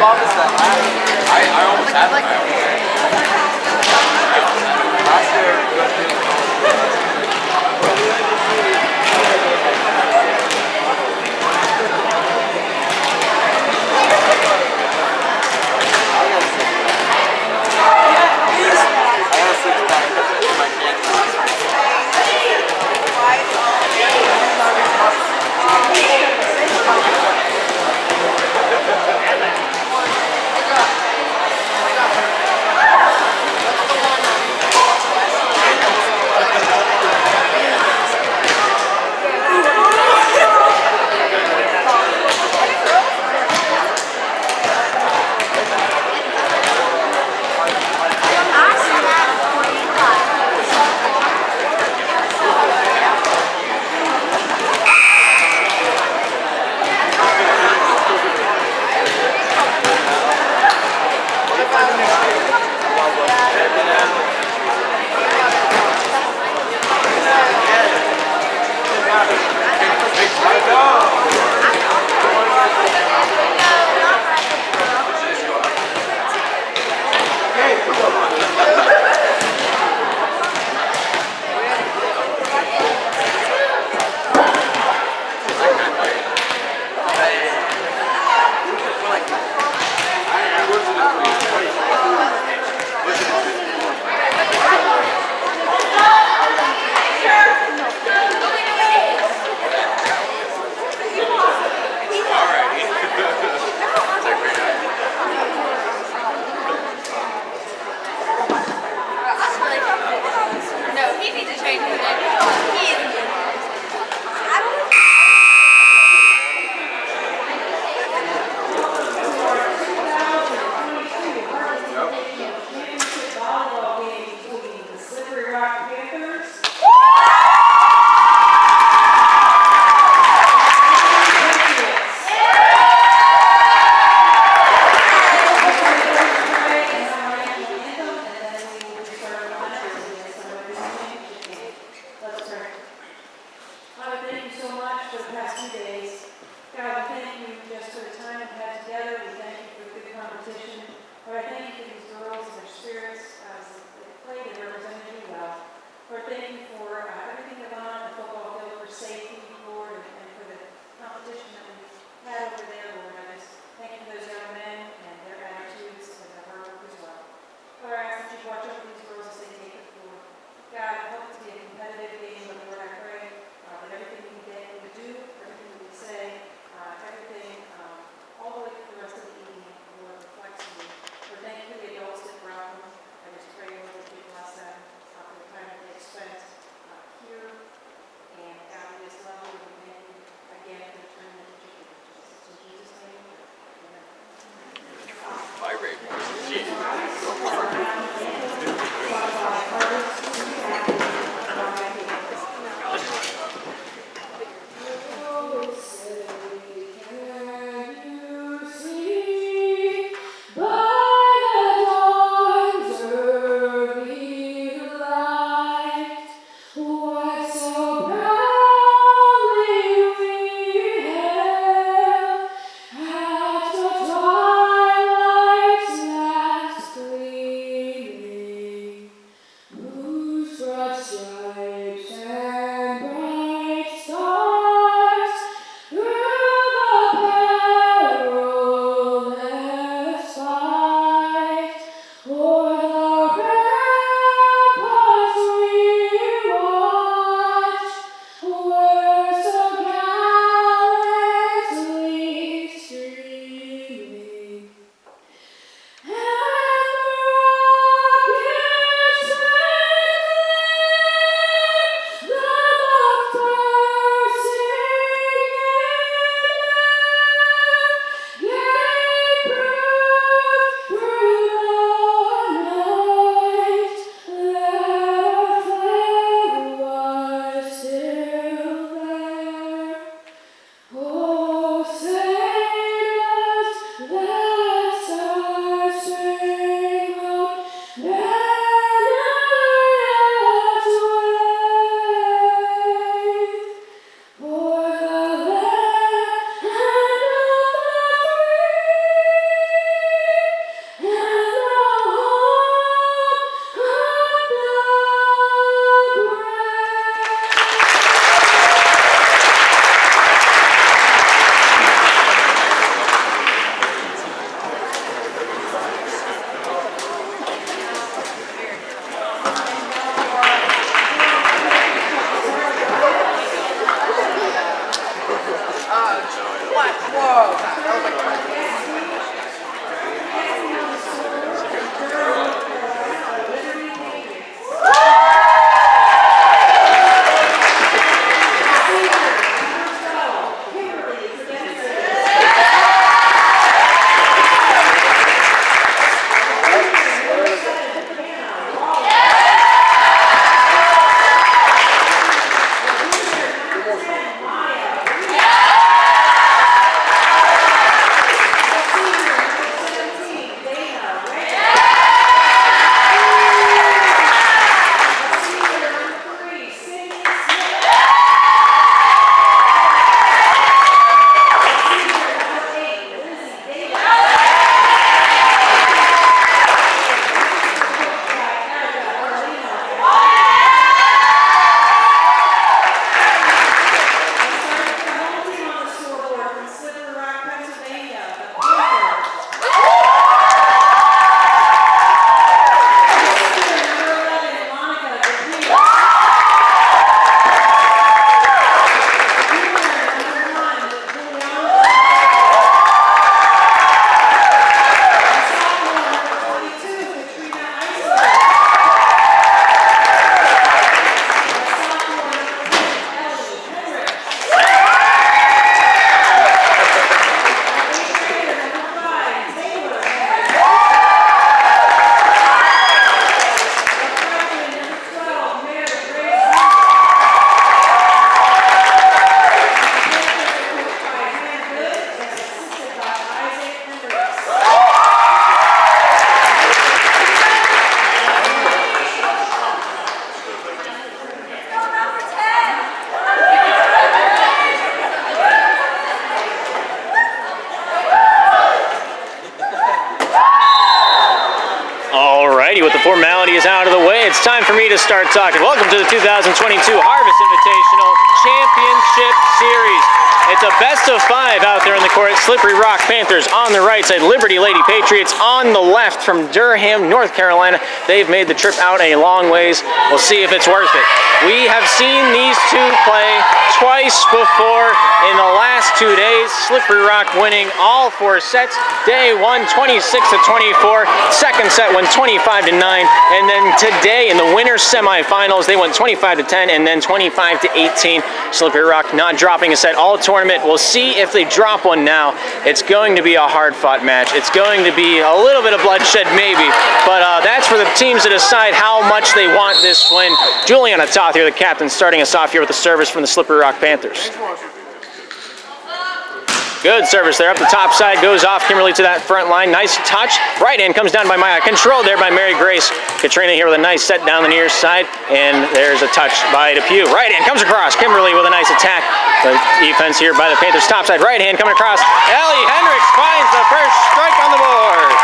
I almost had them. Last With the formalities out of the way, it's time for me to start talking. Welcome to the 2022 Harvest Invitational Championship Series. It's a best of 5 out there in the court. Slippery Rock Panthers on the right side, Liberty Lady Patriots on the left from Durham, North Carolina. They've made the trip out a long ways. We'll see if it's worth it. We have seen these two play twice before in the last 2 days. Slippery Rock winning all 4 sets. Day 1, 26-24. Second set went 25-9. And then today in the winner's semifinals, they went 25-10 and then 25-18. Slippery Rock not dropping a set all tournament. We'll see if they drop one now. It's going to be a hard-fought match. It's going to be a little bit of bloodshed maybe, but that's for the teams to decide how much they want this win. Juliana Toth here, the captain, starting us off here with the service from the Slippery Rock Panthers. Good service there. Up the top side, goes off Kimberly to that front line. Nice touch. Right hand comes down by Maya. Controlled there by Mary Grace. Katrina here with a nice set down the near side. And there's a touch by Depew. Right hand comes across. Kimberly with a nice attack. The defense here by the Panthers. Top side, right hand coming across. Ellie Hendricks finds the first strike on the board.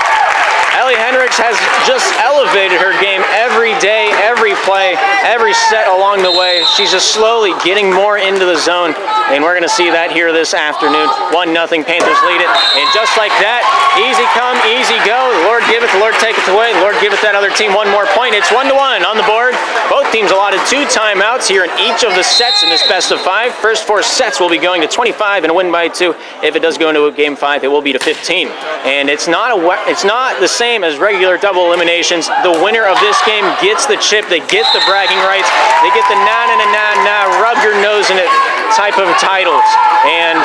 Ellie Hendricks has just elevated her game every day, every play, every set along the way. She's just slowly getting more into the zone, and we're going to see that here this afternoon. 1-0, Panthers lead it, and just like that, easy come, easy go. The Lord giveth, the Lord taketh away. The Lord giveth that other team one more point. It's 1-1 on the board. Both teams allotted 2 timeouts here in each of the sets in this best of 5. First 4 sets will be going to 25 and a win by 2. If it does go into a game 5, it will be to 15. And it's not the same as regular double eliminations. The winner of this game gets the chip, they get the bragging rights, they get the na rub your nose in it type of titles. And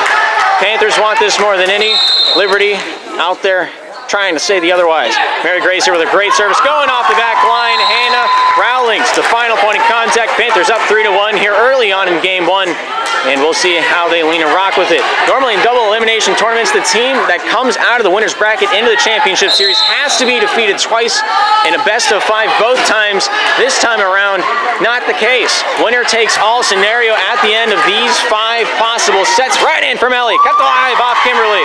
Panthers want this more than any. Liberty out there trying to say the otherwise. Mary Grace here with a great service going off the back line. Hannah Rowlings, the final point of contact. Panthers up 3-1 here early on in game 1. And we'll see how they lean and rock with it. Normally in double elimination tournaments, the team that comes out of the winner's bracket into the championship series has to be defeated twice in a best of 5 both times. This time around, not the case. Winner takes all scenario at the end of these 5 possible sets. Right in from Ellie. Cut the live off Kimberly.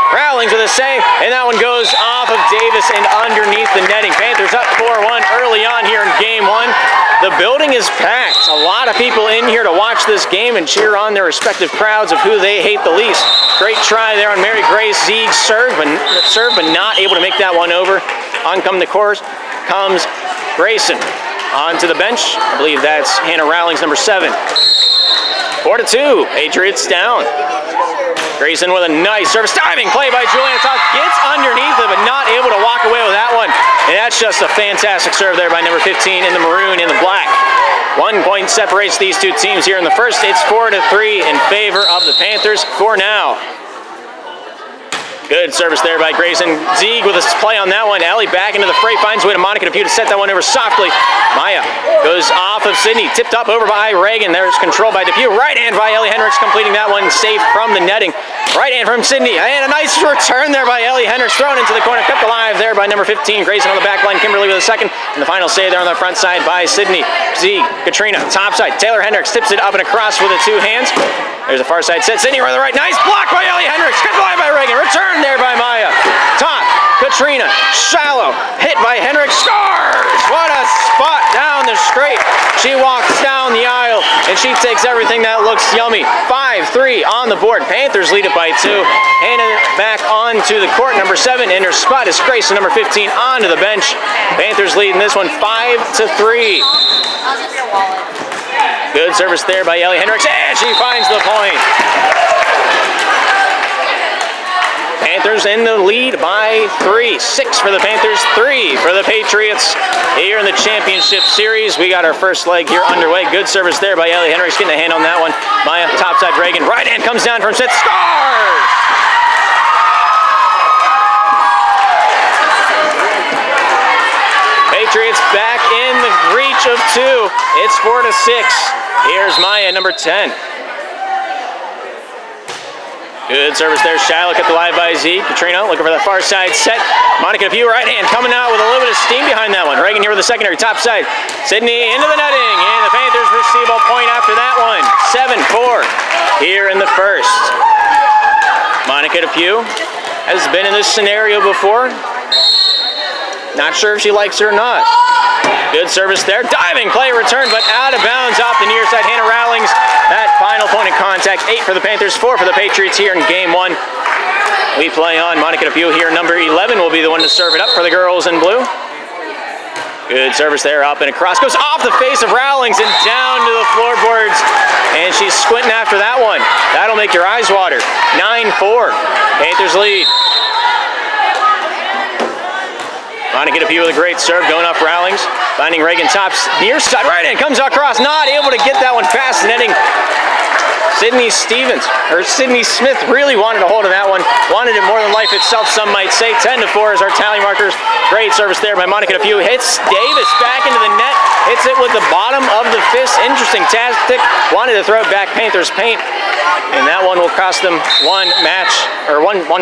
Rowlings with a save, and that one goes off of Davis and underneath the netting. Panthers up 4-1 early on here in game 1. The building is packed. A lot of people in here to watch this game and cheer on their respective crowds of who they hate the least. Great try there on Mary Grace. Zieg's serve, but not able to make that one over. On come the course comes Grayson. Onto the bench. I believe that's Hannah Rowlings, number 7. 4-2. Patriots down. Grayson with a nice service. Diving play by Juliana Toth. Gets underneath it, but not able to walk away with that one. And that's just a fantastic serve there by number 15 in the maroon and the black. 1 point separates these two teams here in the first. It's 4-3 in favor of the Panthers for now. Good service there by Grayson. Zieg with a play on that one. Ellie back into the fray, finds a way to Monica DePue to set that one over softly. Maya goes off of Sydney, tipped up over by Reagan. There's control by DePue. Right hand by Ellie Hendricks, completing that one safe from the netting. Right hand from Sydney, and a nice return there by Ellie Hendricks, thrown into the corner, kept alive there by number 15, Grayson on the back line, Kimberly with a second, and the final save there on the front side by Sydney. Zieg, Katrina, top side, Taylor Hendricks tips it up and across with the two hands. There's a far side set, Sydney on the right, nice block by Ellie Hendricks, kept alive by Reagan, return there by Maya. Top, Katrina, shallow, hit by Hendricks, scores! What a spot down the straight. She walks down the aisle, and she takes everything that looks yummy. 5-3 on the board. Panthers lead it by 2. Handing it back onto the court, number 7, and her spot is Grayson, number 15, onto the bench. Panthers leading this one 5-3. Good service there by Ellie Hendricks, and she finds the point. Panthers in the lead by 3. 6 for the Panthers, 3 for the Patriots. Here in the championship series, we got our first leg here underway. Good service there by Ellie Hendricks, getting a hand on that one. Maya, topside Reagan, right hand comes down from set, scores! Patriots back in the reach of 2. It's 4-6. Here's Maya, number 10. Good service there. Shiloh kept alive by Z. Katrina looking for that far side set. Monica DePue right hand coming out with a little bit of steam behind that one. Reagan here with the secondary top side. Sydney into the netting, and the Panthers receive a point after that one. 7-4 here in the first. Monica DePue has been in this scenario before. Not sure if she likes it or not. Good service there. Diving play return, but out of bounds off the near side. Hannah Rowlings, that final point of contact. 8 for the Panthers, 4 for the Patriots here in game 1. We play on. Monica DePue here, number 11, will be the one to serve it up for the girls in blue. Good service there, up and across. Goes off the face of Rowlings and down to the floorboards. And she's squinting after that one. That'll make your eyes water. 9-4. Panthers lead. Monica DePue with a great serve, going off Rowlings, finding Reagan tops near side, right hand comes across, not able to get that one past the netting. Sydney Smith really wanted a hold of that one, wanted it more than life itself, some might say. 10-4 is our tally markers. Great service there by Monica DePue. Hits Davis back into the net, hits it with the bottom of the fist. Interesting tactic, wanted to throw it back Panthers paint. And that one will cost them one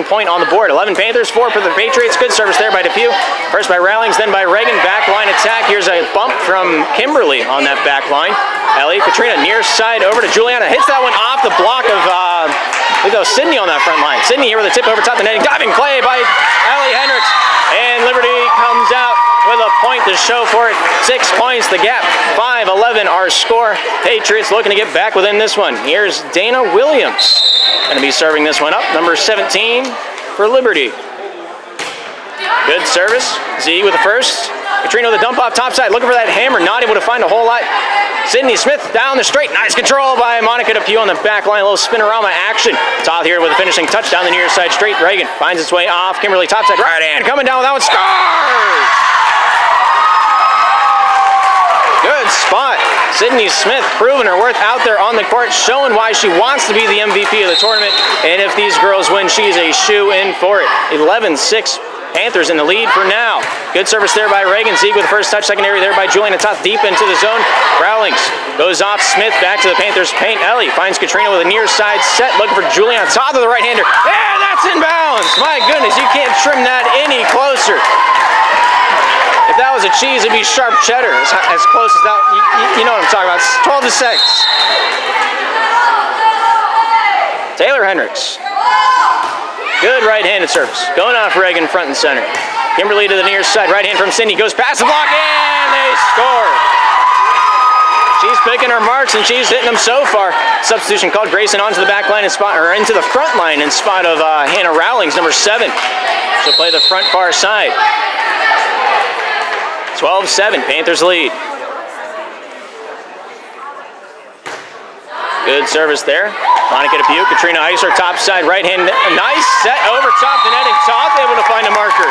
point on the board. 11 Panthers, 4 for the Patriots. Good service there by DePue. First by Rowlings, then by Reagan. Back line attack. Here's a bump from Kimberly on that back line. Ellie, Katrina near side over to Juliana. Hits that one off the block of Sydney on that front line. Sydney here with a tip over top the netting. Diving play by Ellie Hendricks. And Liberty comes out with a point to show for it. 6 points the gap. 5-11 our score. Patriots looking to get back within this one. Here's Dana Williams. Going to be serving this one up. Number 17 for Liberty. Good service. Z with the first. Katrina with a dump off topside. Looking for that hammer. Not able to find a whole lot. Sydney Smith down the straight. Nice control by Monica DePue on the back line. A little spinorama action. Toth here with a finishing touch down the near side straight. Reagan finds its way off. Kimberly topside. Right hand coming down with that one. Scores! Good spot. Sydney Smith proving her worth out there on the court, showing why she wants to be the MVP of the tournament. And if these girls win, she's a shoe-in for it. 11-6. Panthers in the lead for now. Good service there by Reagan. Zieg with the first touch. Secondary there by Juliana Toth deep into the zone. Rowlings goes off Smith back to the Panthers paint. Ellie finds Katrina with a near side set. Looking for Juliana Toth with the right-hander. And that's in bounds. My goodness, you can't trim that any closer. If that was a cheese, it'd be sharp cheddar. As close as that. You know what I'm talking about. It's 12-6. Taylor Hendricks. Good right-handed service. Going off Reagan front and center. Kimberly to the near side. Right hand from Sydney. Goes past the block and they score. She's picking her marks and she's hitting them so far. Substitution called. Grayson onto the back line and into the front line in spot of Hannah Rowlings, number 7. She'll play the front far side. 12-7. Panthers lead. Good service there. Monica Depew, Katrina Eisler, top side, right hand. Nice set over top the netting. Toth able to find a marker.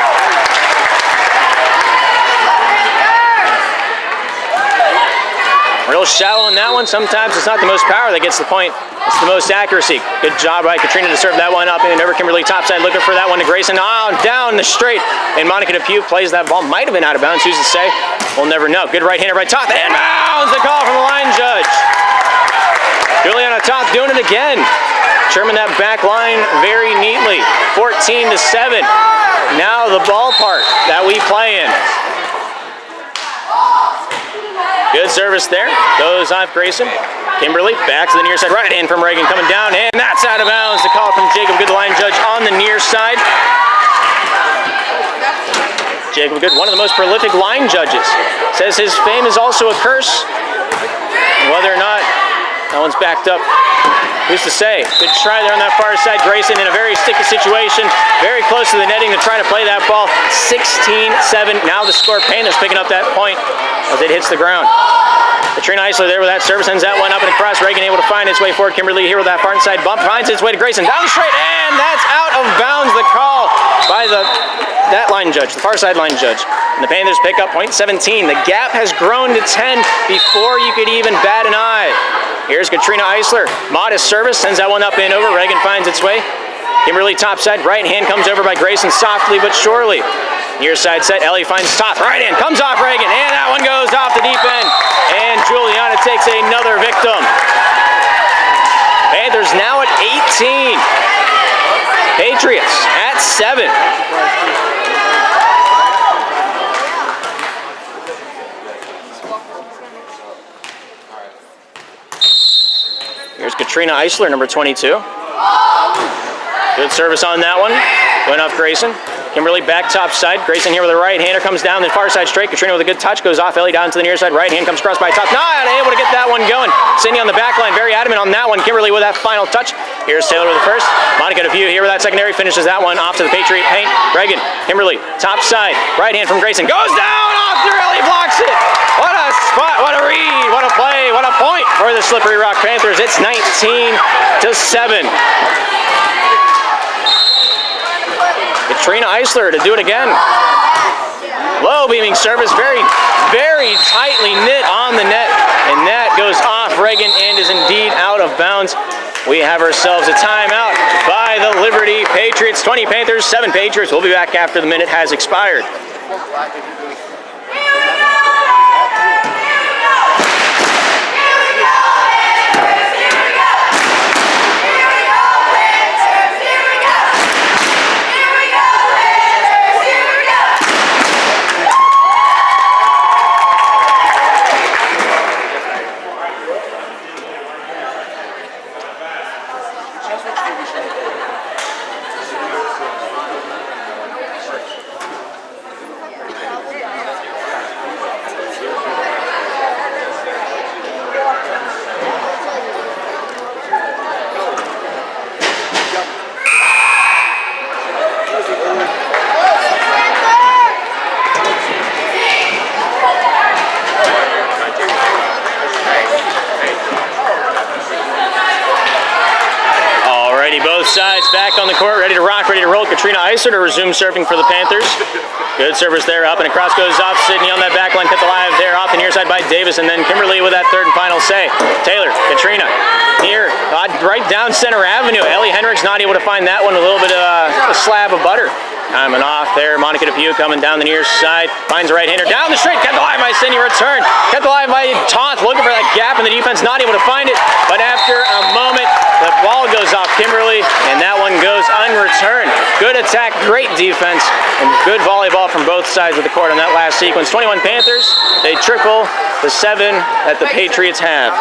Real shallow in that one. Sometimes it's not the most power that gets the point. It's the most accuracy. Good job by Katrina to serve that one up and over Kimberly topside, looking for that one to Grayson. Down the straight. And Monica Depew plays that ball. Might have been out of bounds. Who's to say? We'll never know. Good right hander by Toth. And bounds. The call from the line judge. Juliana Toth doing it again. Trimming that back line very neatly. 14-7. Now the ballpark that we play in. Good service there. Goes off Grayson. Kimberly back to the near side. Right hand from Reagan coming down. And that's out of bounds. The call from Jacob Good, the line judge on the near side. Jacob Good, one of the most prolific line judges. Says his fame is also a curse. Whether or not that one's backed up, who's to say? Good try there on that far side. Grayson in a very sticky situation. Very close to the netting to try to play that ball. 16-7. Now the score. Panthers picking up that point as it hits the ground. Katrina Eisler there with that service, sends that one up and across. Reagan able to find its way forward. Kimberly here with that far side bump, finds its way to Grayson. Down straight, and that's out of bounds. The call by that line judge, the far side line judge. And the Panthers pick up point 17. The gap has grown to 10 before you could even bat an eye. Here's Katrina Eisler. Modest service, sends that one up and over. Reagan finds its way. Kimberly topside, right hand comes over by Grayson softly but surely. Near side set, Ellie finds Toth. Right hand comes off Reagan, and that one goes off the deep end. And Juliana takes another victim. Panthers now at 18. Patriots at 7. Here's Katrina Eisler, number 22. Good service on that one. Went off Grayson. Kimberly back top side. Grayson here with a right hander comes down the far side straight. Katrina with a good touch goes off. Ellie down to the near side. Right hand comes across by Toth. Not able to get that one going. Cindy on the back line, very adamant on that one. Kimberly with that final touch. Here's Taylor with the first. Monica Depew here with that secondary, finishes that one off to the Patriot paint. Reagan, Kimberly, top side. Right hand from Grayson goes down off there. Ellie blocks it. What a spot! What a read! What a play! What a point for the Slippery Rock Panthers. It's 19-7. Katrina Eisler to do it again. Low beaming service, very, very tightly knit on the net, and that goes off Reagan and is indeed out of bounds. We have ourselves a timeout by the Liberty Patriots. 20 Panthers, 7 Patriots. We'll be back after the minute has expired. Both sides back on the court, ready to rock, ready to roll. Katrina Eisler to resume serving for the Panthers. Good service there, up and across goes off. Sydney on that back line, kept alive there, off the near side by Davis, and then Kimberly with that third and final say. Taylor, Katrina, here, right down center avenue. Ellie Hendricks not able to find that one, a little bit of a slab of butter. Timing off there, Monica Depew coming down the near side, finds a right-hander down the straight, kept alive by Sydney, return, kept alive by Toth, looking for that gap in the defense, not able to find it, but after a moment, the ball goes off Kimberly, and that one goes unreturned. Good attack, great defense, and good volleyball from both sides of the court on that last sequence. 21 Panthers, they triple the 7 that the Patriots have.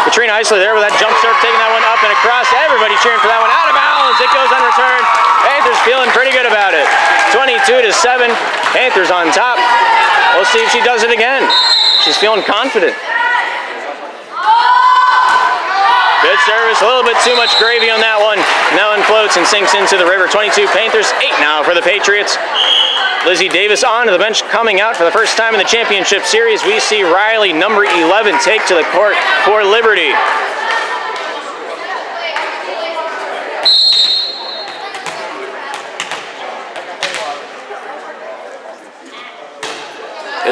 Katrina Eisler there with that jump serve, taking that one up and across. Everybody cheering for that one. Out of bounds, it goes unreturned. Panthers feeling pretty good about it. 22-7, Panthers on top. We'll see if she does it again. She's feeling confident. Good service, a little bit too much gravy on that one. Now one floats and sinks into the river. 22 Panthers, 8 now for the Patriots. Lizzie Davis on to the bench, coming out for the first time in the championship series. We see Riley, number 11, take to the court for Liberty.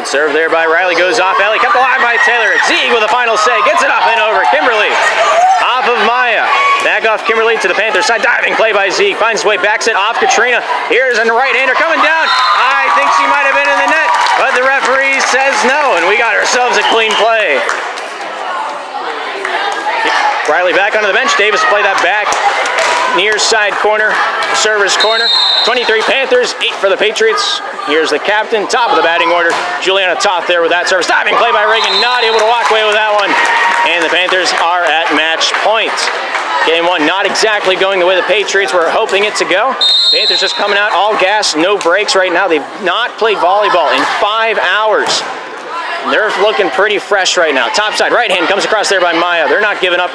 Serve there by Riley, goes off. Ellie kept alive by Taylor. Zeig with a final say, gets it up and over. Kimberly off of Maya. Back off Kimberly to the Panthers side. Diving play by Zeig. Finds his way, backs it off Katrina. Here's a right-hander coming down. I think she might have been in the net, but the referee says no, and we got ourselves a clean play. Riley back onto the bench. Davis will play that back. Near side corner, server's corner. 23 Panthers, 8 for the Patriots. Here's the captain, top of the batting order. Juliana Toth there with that service. Diving play by Reagan, not able to walk away with that one. And the Panthers are at match point. Game 1 not exactly going the way the Patriots were hoping it to go. Panthers just coming out all gas, no breaks right now. They've not played volleyball in 5 hours. They're looking pretty fresh right now. Top side, right hand comes across there by Maya. They're not giving up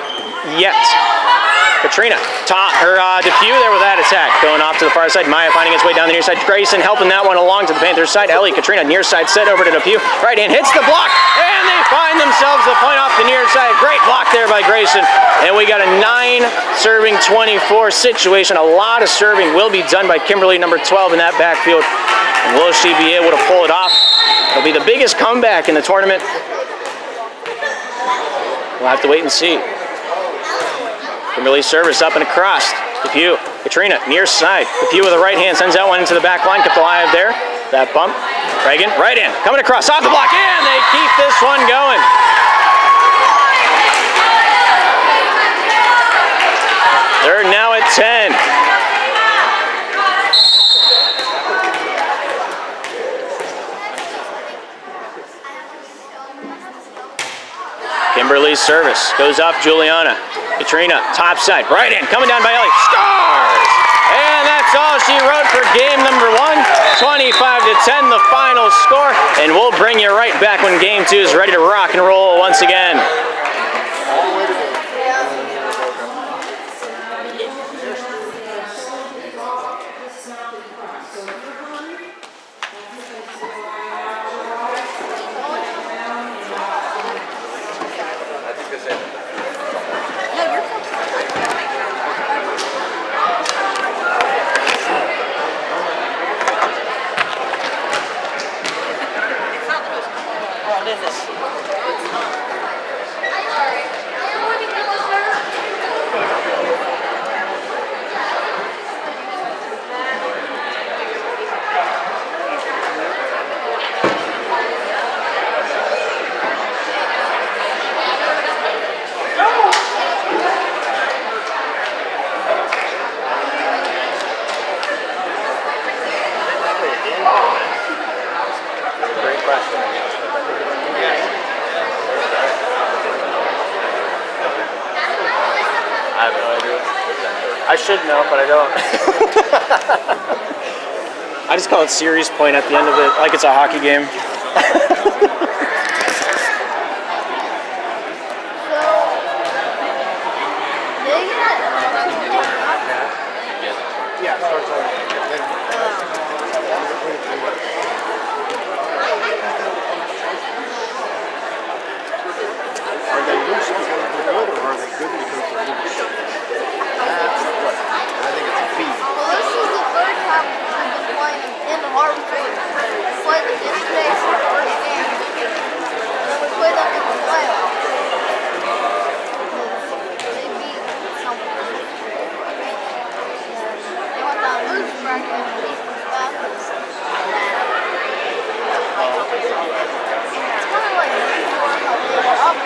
yet. Katrina, Depew there with that attack. Going off to the far side. Maya finding its way down the near side. Grayson helping that one along to the Panthers side. Ellie, Katrina, near side set over to Depew. Right hand hits the block, and they find themselves the point off the near side. Great block there by Grayson. And we got a 9-serving 24 situation. A lot of serving will be done by Kimberly, number 12 in that backfield. And will she be able to pull it off? It'll be the biggest comeback in the tournament. We'll have to wait and see. Kimberly service up and across. Depew, Katrina, near side. Depew with the right hand sends that one into the back line. Kept alive there. That bump. Reagan, right in. Coming across, off the block, and they keep this one going. They're now at 10. Kimberly's service goes off Juliana. Katrina, top side, right hand, coming down by Ellie, scores! And that's all she wrote for game number 1. 25-10, the final score. And we'll bring you right back when game 2 is ready to rock and roll once again. I should know, but I don't. I just call it series point at the end of it, like it's a hockey game. Are they loose because they're good, or are they good because they're loose? That's what I think it's a feed. Well, this is the third time we've been playing in the Harvard. We played them yesterday for the first game. And then we played them in the playoffs. They beat something. They went down losing bracket and beat the Panthers. It's kind of like how they were up.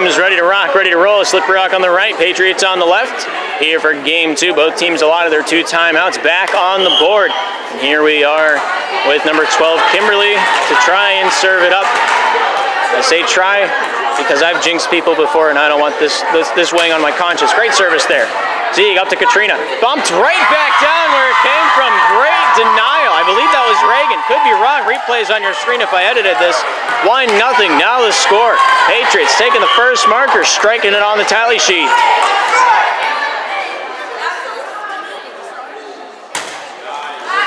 teams ready to rock, ready to roll. Slippery Rock on the right, Patriots on the left. Here for game 2. Both teams allotted their 2 timeouts back on the board. And here we are with number 12, Kimberly, to try and serve it up. I say try because I've jinxed people before and I don't want this weighing on my conscience. Great service there. Zieg up to Katrina. Bumped right back down where it came from. Great denial. I believe that was Reagan. Could be wrong. Replays on your screen if I edited this. 1-0. Now the score. Patriots taking the first marker, striking it on the tally sheet.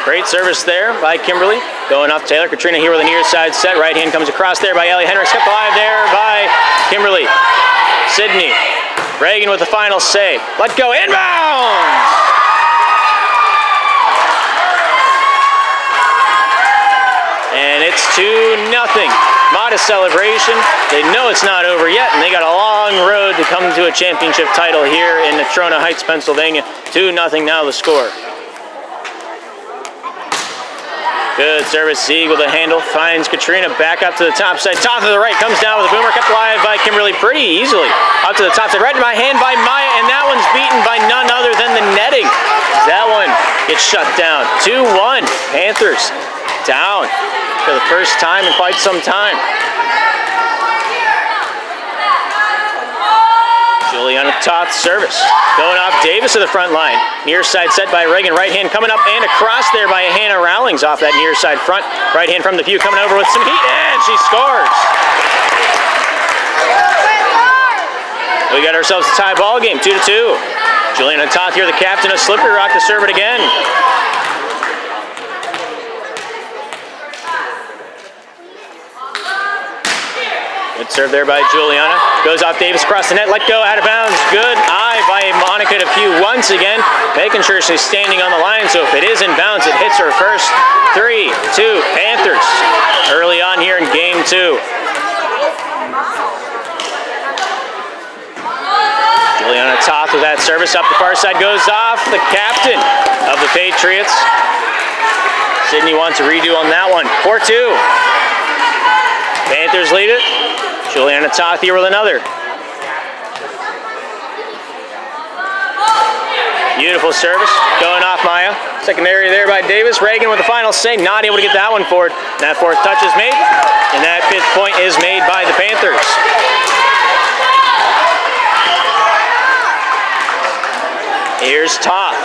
Great service there by Kimberly. Going off Taylor. Katrina here with a near side set. Right hand comes across there by Ellie Hendricks. Kept alive there by Kimberly. Sydney. Reagan with the final save. Let go. Inbounds! And it's 2-0. Modest celebration. They know it's not over yet, and they got a long road to come to a championship title here in Natrona Heights, Pennsylvania. 2-0 now the score. Good service. Zieg with a handle. Finds Katrina back up to the top side. Top to the right. Comes down with a boomer. Kept alive by Kimberly pretty easily. Up to the top side. Right by hand by Maya. And that one's beaten by none other than the netting. That one gets shut down. 2-1. Panthers down for the first time in quite some time. Juliana Toth service. Going off Davis to the front line. Near side set by Reagan. Right hand coming up and across there by Hannah Rowlings off that near side front. Right hand from the pew coming over with some heat, and she scores. We got ourselves a tie ball game, 2-2. Juliana Toth here, the captain of Slippery Rock, to serve it again. Good serve there by Juliana. Goes off Davis across the net. Let go, out of bounds. Good eye by Monica DePew once again, making sure she's standing on the line. So if it is in bounds, it hits her first. 3-2 Panthers early on here in game 2. Juliana Toth with that service up the far side. Goes off the captain of the Patriots. Sydney wants a redo on that one. 4-2. Panthers lead it. Juliana Toth here with another. Beautiful service. Going off Maya. Secondary there by Davis. Reagan with the final save. Not able to get that one forward. That 4th touch is made. And that 5th point is made by the Panthers. Here's Toth.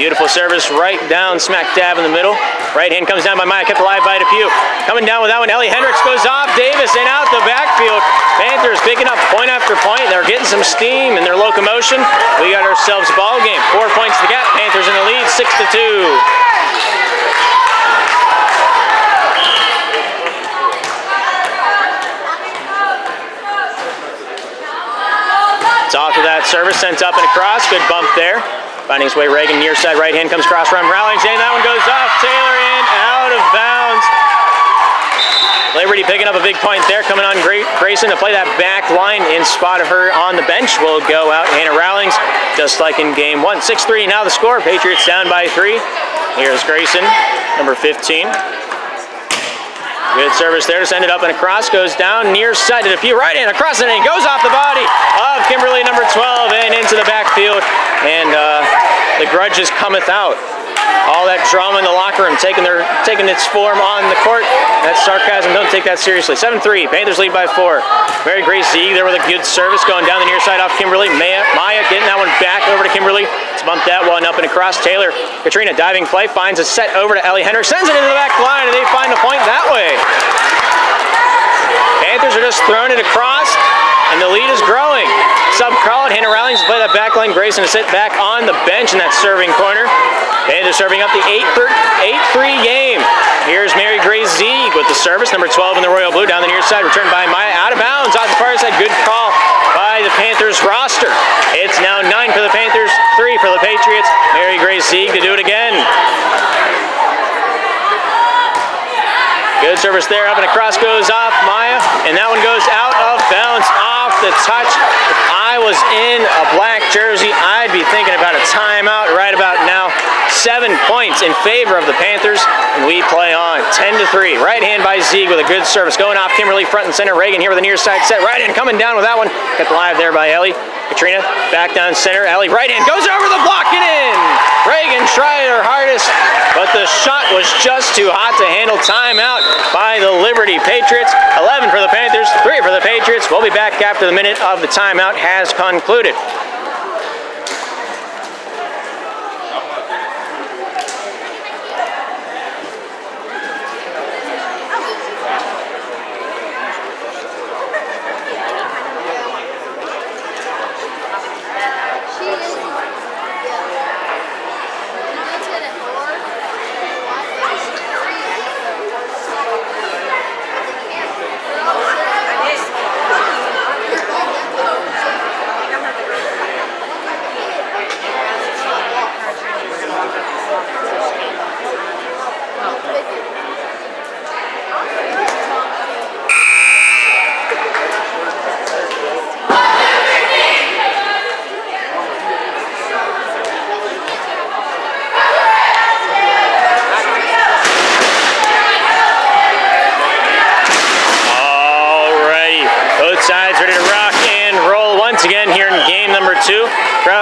Beautiful service right down smack dab in the middle. Right hand comes down by Maya, kept alive by DePew. Coming down with that one, Ellie Hendricks goes off Davis and out the backfield. Panthers picking up point after point. They're getting some steam in their locomotion. We got ourselves a ball game. 4 points to the gap. Panthers in the lead, 6-2. Toth with that service, sent up and across. Good bump there. Finding his way, Reagan near side, right hand comes across from Rowling. And that one goes off. Taylor in, out of bounds. Liberty picking up a big point there. Coming on Grayson to play that back line in spot of her on the bench. Will go out Hannah Rowlings, just like in game 1. 6-3 now the score. Patriots down by 3. Here's Grayson, number 15. Good service there to send it up and across. Goes down near side to DePew. Right hand across the net. Goes off the body of Kimberly, number 12, and into the backfield. And the grudges cometh out. All that drama in the locker room taking its form on the court. That's sarcasm. Don't take that seriously. 7-3. Panthers lead by 4. Very Grace Zieg there with a good service going down the near side off Kimberly. Maya getting that one back over to Kimberly. Let's bump that one up and across. Taylor. Katrina diving play. Finds a set over to Ellie Hendricks. Sends it into the back line, and they find the point that way. Panthers are just throwing it across, and the lead is growing. Sub-call it. Hannah Rowlings play that back line. Grayson to sit back on the bench in that serving corner. Panthers serving up the 8-3 game. Here's Mary Grace Zieg with the service. Number 12 in the royal blue down the near side. Returned by Maya. Out of bounds off the far side. Good call by the Panthers roster. It's now 9 for the Panthers, 3 for the Patriots. Mary Grace Zieg to do it again. Good service there, up and across goes off Maya, and that one goes out of bounds off the touch. I I was in a black jersey, I'd be thinking about a timeout right about now. 7 points in favor of the Panthers, and we play on 10-3. Right hand by Zieg with a good service. Going off Kimberly, front and center. Reagan here with a near side set. Right hand coming down with that one. Kept alive there by Ellie. Katrina back down center. Ellie right hand goes over the block and in. Reagan tried her hardest, but the shot was just too hot to handle. Timeout by the Liberty Patriots. 11 for the Panthers, 3 for the Patriots. We'll be back after the minute of the timeout has concluded.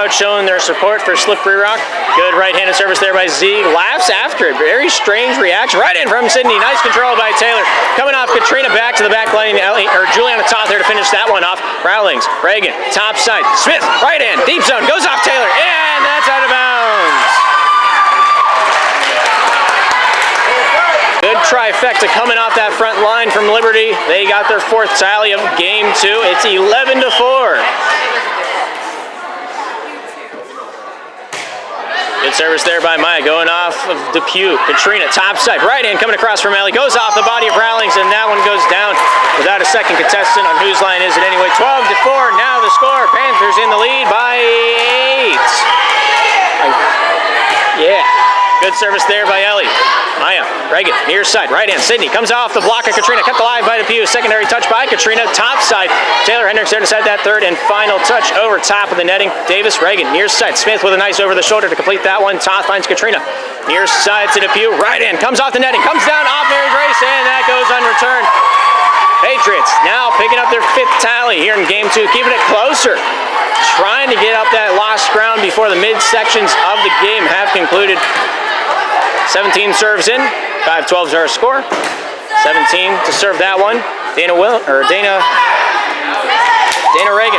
Showing their support for Slippery Rock. Good right-handed service there by Zieg. Laughs after it. Very strange reaction. Right in from Sydney. Nice control by Taylor. Coming off Katrina back to the back line. Juliana Toth there to finish that one off. Rowlings. Reagan. Top side. Smith. Right hand. Deep zone. Goes off Taylor. And that's out of bounds. Good trifecta coming off that front line from Liberty. They got their 4th tally of game 2. It's 11-4. Good service there by Maya, going off of Depew. Katrina, top side, right hand coming across from Ellie, goes off the body of Rowlings, and that one goes down without a second contestant on whose line is it anyway. 12-4, now the score. Panthers in the lead by 8. Yeah, good service there by Ellie. Maya, Reagan, near side, right hand. Sydney comes off the block of Katrina, kept alive by Depew. Secondary touch by Katrina, top side. Taylor Hendricks there to set that third and final touch over top of the netting. Davis, Reagan, near side. Smith with a nice over the shoulder to complete that one. Toth finds Katrina. Near side to Depew, right hand, comes off the netting, comes down off Mary Grace, and that goes unreturned. Patriots now picking up their 5th tally here in game 2, keeping it closer. Trying to get up that lost ground before the mid-sections of the game have concluded. 17 serves in, 5-12 is our score. 17 to serve that one. Dana Reagan,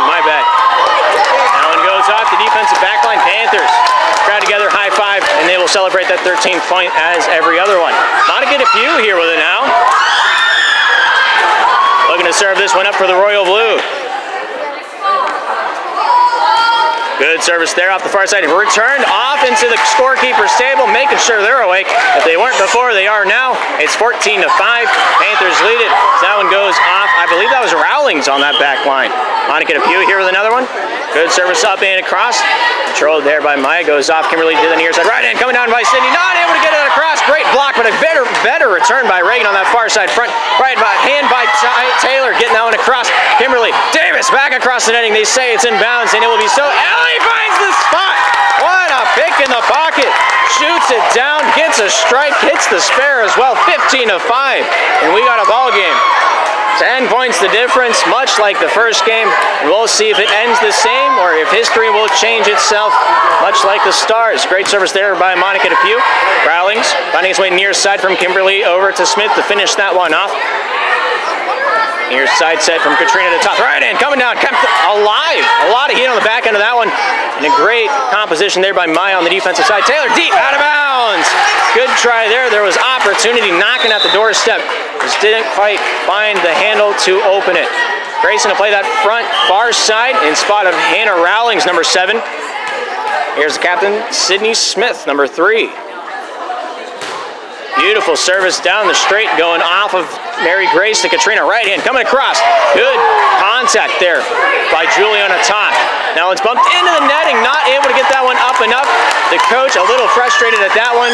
my bad. That one goes off the defensive backline. Panthers crowd together, high five, and they will celebrate that 13th point as every other one. Monica Depew here with it now. Looking to serve this one up for the Royal Blue. Good service there off the far side. Returned off into the scorekeeper's table, making sure they're awake. If they weren't before, they are now. It's 14-5. Panthers lead it. That one goes off. I believe that was Rowlings on that back line. Monica Depew here with another one. Good service up and across. Controlled there by Maya. Goes off Kimberly to the near side. Right hand coming down by Sydney. Not able to get it across. Great block, but a better return by Reagan on that far side front. Right hand by Taylor getting that one across. Kimberly Davis back across the netting. They say it's in bounds, and it will be so. Ellie finds the spot. What a pick in the pocket. Shoots it down, gets a strike, hits the spare as well. 15-5, and we got a ball game. 10 points the difference, much like the first game. And we'll see if it ends the same or if history will change itself, much like the Stars. Great service there by Monica Depew. Rowlings finding his way near side from Kimberly over to Smith to finish that one off. Near side set from Katrina to top. Right hand coming down, kept alive. A lot of heat on the back end of that one. And a great composition there by Maya on the defensive side. Taylor deep, out of bounds. Good try there. There was opportunity knocking at the doorstep. Just didn't quite find the handle to open it. Grayson to play that front far side in spot of Hannah Rowlings, number 7. Here's the captain, Sydney Smith, number 3. Beautiful service down the straight, going off of Mary Grace to Katrina. Right hand coming across. Good contact there by Juliana Toth. Now it's bumped into the netting, not able to get that one up enough. The coach a little frustrated at that one,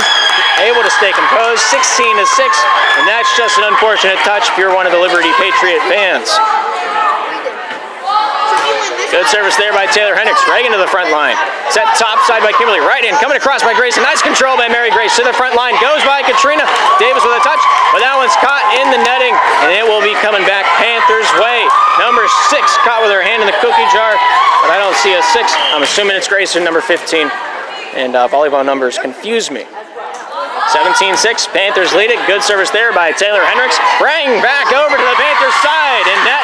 able to stay composed. 16-6, and that's just an unfortunate touch if you're one of the Liberty Patriot fans. So if you win this Good service there by Taylor Hendricks. Reagan to the front line. Set top side by Kimberly. Right in, coming across by Grayson. Nice control by Mary Grace to the front line. Goes by Katrina Davis with a touch, but that one's caught in the netting, and it will be coming back Panthers' way. Number 6 caught with her hand in the cookie jar, but I don't see a 6. I'm assuming it's Grayson, number 15, and volleyball numbers confuse me. 17-6, Panthers lead it. Good service there by Taylor Hendricks. Rang back over to the Panthers side, and that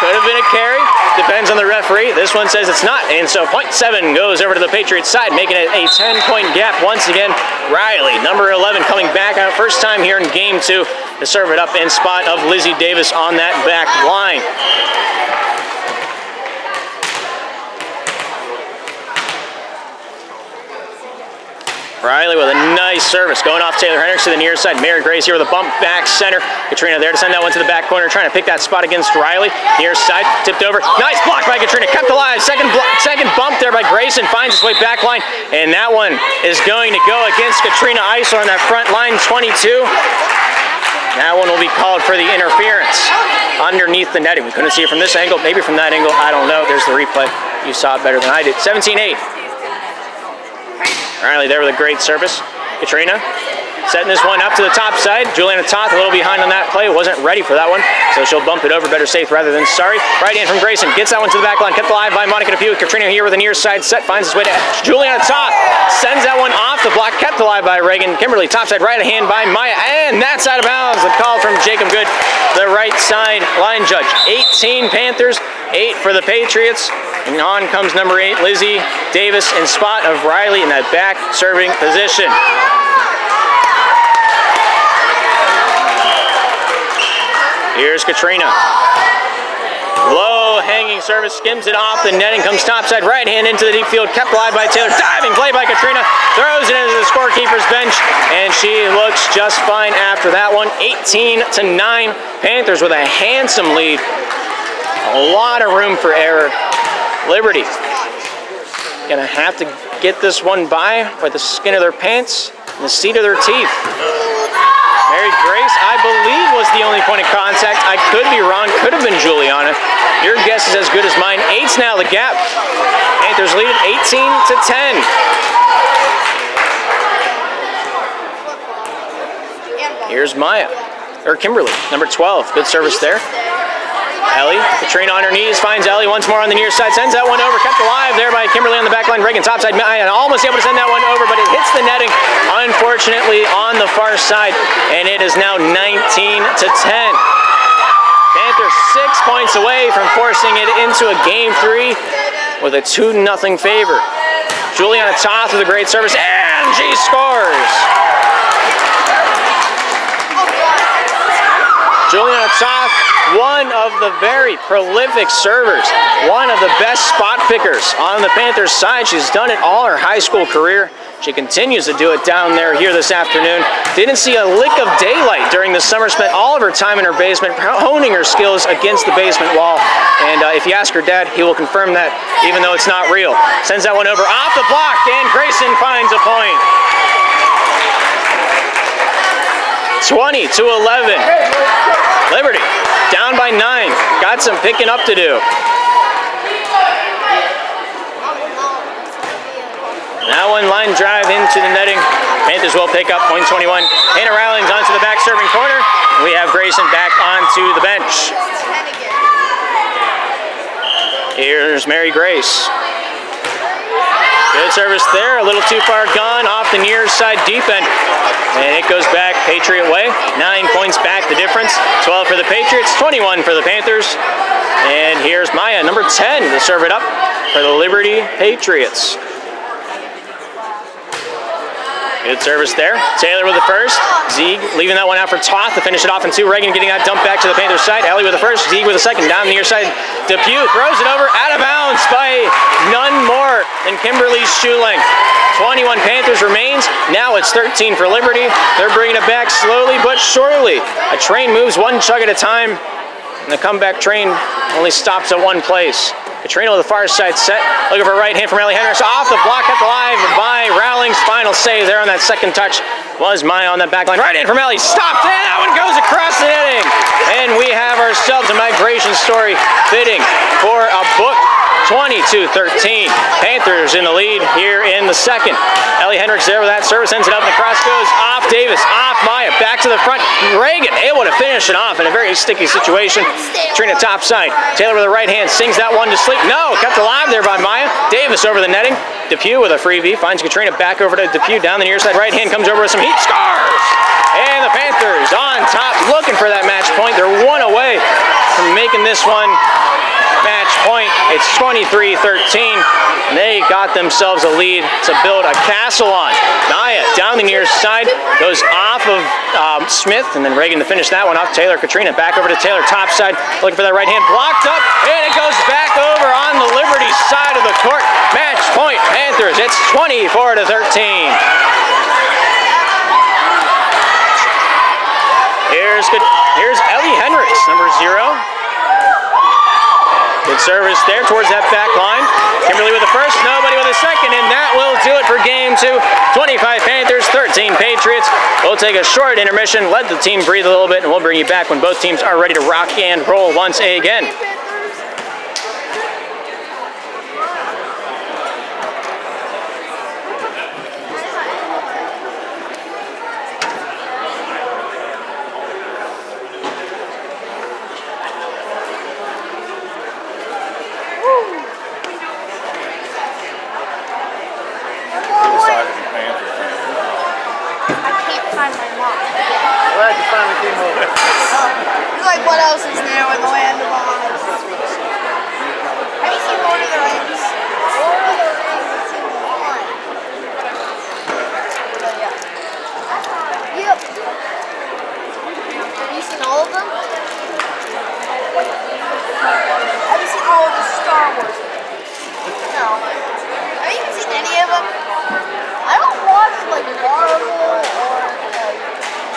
could have been a carry. Depends on the referee. This one says it's not, and so .7 goes over to the Patriots side, making it a 10-point gap once again. Riley, number 11, coming back out first time here in game 2 to serve it up in spot of Lizzie Davis on that back line. Riley with a nice service going off Taylor Hendricks to the near side. Mary Grace here with a bump back center. Katrina there to send that one to the back corner, trying to pick that spot against Riley. Near side, tipped over. Nice block by Katrina, kept alive. Second bump there by Grayson, finds its way back line, and that one is going to go against Katrina Eisler on that front line, 22. That one will be called for the interference underneath the netting. We couldn't see it from this angle, maybe from that angle, I don't know. There's the replay. You saw it better than I did. 17-8. Riley there with a great service. Katrina setting this one up to the top side. Juliana Toth a little behind on that play. Wasn't ready for that one, so she'll bump it over. Better safe rather than sorry. Right in from Grayson. Gets that one to the back line. Kept alive by Monica DePew. Katrina here with a near side set. Finds its way to Juliana Toth. Sends that one off the block. Kept alive by Reagan. Kimberly topside right hand by Maya. And that's out of bounds. The call from Jacob Good, the right side line judge. 18 Panthers, 8 for the Patriots. And on comes number 8, Lizzie Davis, in spot of Riley in that back serving position. Here's Katrina. Low hanging service, skims it off the netting, comes topside, right hand into the deep field, kept alive by Taylor. Diving play by Katrina, throws it into the scorekeeper's bench, and she looks just fine after that one. 18-9, Panthers with a handsome lead. A lot of room for error. Liberty gonna have to get this one by the skin of their pants and the seat of their teeth. Mary Grace, I believe, was the only point of contact. I could be wrong, could have been Juliana. Your guess is as good as mine. 8's now the gap. Panthers lead it 18-10. Here's Maya, or Kimberly, number 12. Good service there. Ellie, Katrina on her knees, finds Ellie once more on the near side, sends that one over, kept alive there by Kimberly on the back line. Reagan topside, almost able to send that one over, but it hits the netting, unfortunately, on the far side, and it is now 19-10. Panthers 6 points away from forcing it into a game 3 with a 2-0 favor. Juliana Toth with a great service, and she scores! Juliana Toth, one of the very prolific servers, one of the best spot pickers on the Panthers side. She's done it all her high school career. She continues to do it down there here this afternoon. Didn't see a lick of daylight during the summer, spent all of her time in her basement honing her skills against the basement wall. And if you ask her dad, he will confirm that, even though it's not real. Sends that one over off the block, and Grayson finds a point. 20-11. Liberty down by 9. Got some picking up to do. That one line drive into the netting. Panthers will pick up point 21. Hannah Rowlings onto the back serving corner. We have Grayson back onto the bench. Here's Mary Grace. Good service there, a little too far gone off the near side deep end. And it goes back Patriot way. 9 points back the difference. 12 for the Patriots, 21 for the Panthers. And here's Maya, number 10, to serve it up for the Liberty Patriots. Good service there. Taylor with the first. Zieg leaving that one out for Toth to finish it off in 2. Reagan getting that dump back to the Panthers side. Ellie with the first. Zieg with the second. Down the near side. DePew throws it over. Out of bounds by none more than Kimberly Schuling. 21 Panthers remains. Now it's 13 for Liberty. They're bringing it back slowly but surely. A train moves one chug at a time, and the comeback train only stops at one place. Katrina with the far side set, looking for a right hand from Ellie Hendricks. Off the block, kept alive by Rowlings. Final save there on that second touch was Maya on that back line. Right hand from Ellie, stopped, and that one goes across the netting. And we have ourselves a migration story fitting for a book. 22-13. Panthers in the lead here in the second. Ellie Hendricks there with that service, ends it up, and the cross goes off Davis, off Maya, back to the front. Reagan able to finish it off in a very sticky situation. Katrina top side. Taylor with the right hand sings that one to sleep. No, kept alive there by Maya. Davis over the netting. Depew with a freebie finds Katrina back over to Depew down the near side. Right hand comes over with some heat. Scores! And the Panthers on top looking for that match point. They're one away from making this one match point. It's 23-13. They got themselves a lead to build a castle on. Naya down the near side, goes off of Smith, and then Reagan to finish that one off. Taylor, Katrina back over to Taylor, top side, looking for that right hand, blocked up, and it goes back over on the Liberty side of the court. Match point, Panthers. It's 24-13. Here's Ellie Hendricks, number 0. Good service there towards that back line. Kimberly with the first, nobody with the second, and that will do it for game 2. 25 Panthers, 13 Patriots. We'll take a short intermission, let the team breathe a little bit, and we'll bring you back when both teams are ready to rock and roll once again. Glad you finally came over. It's like, what else is there in the land of Oz? Have you seen Lord of the Rings? Lord of the Rings, it's in one. Oh, yeah. Yep. Have you seen all of them? Have you seen all of the Star Wars? No. Have you even seen any of them? I don't watch like Marvel or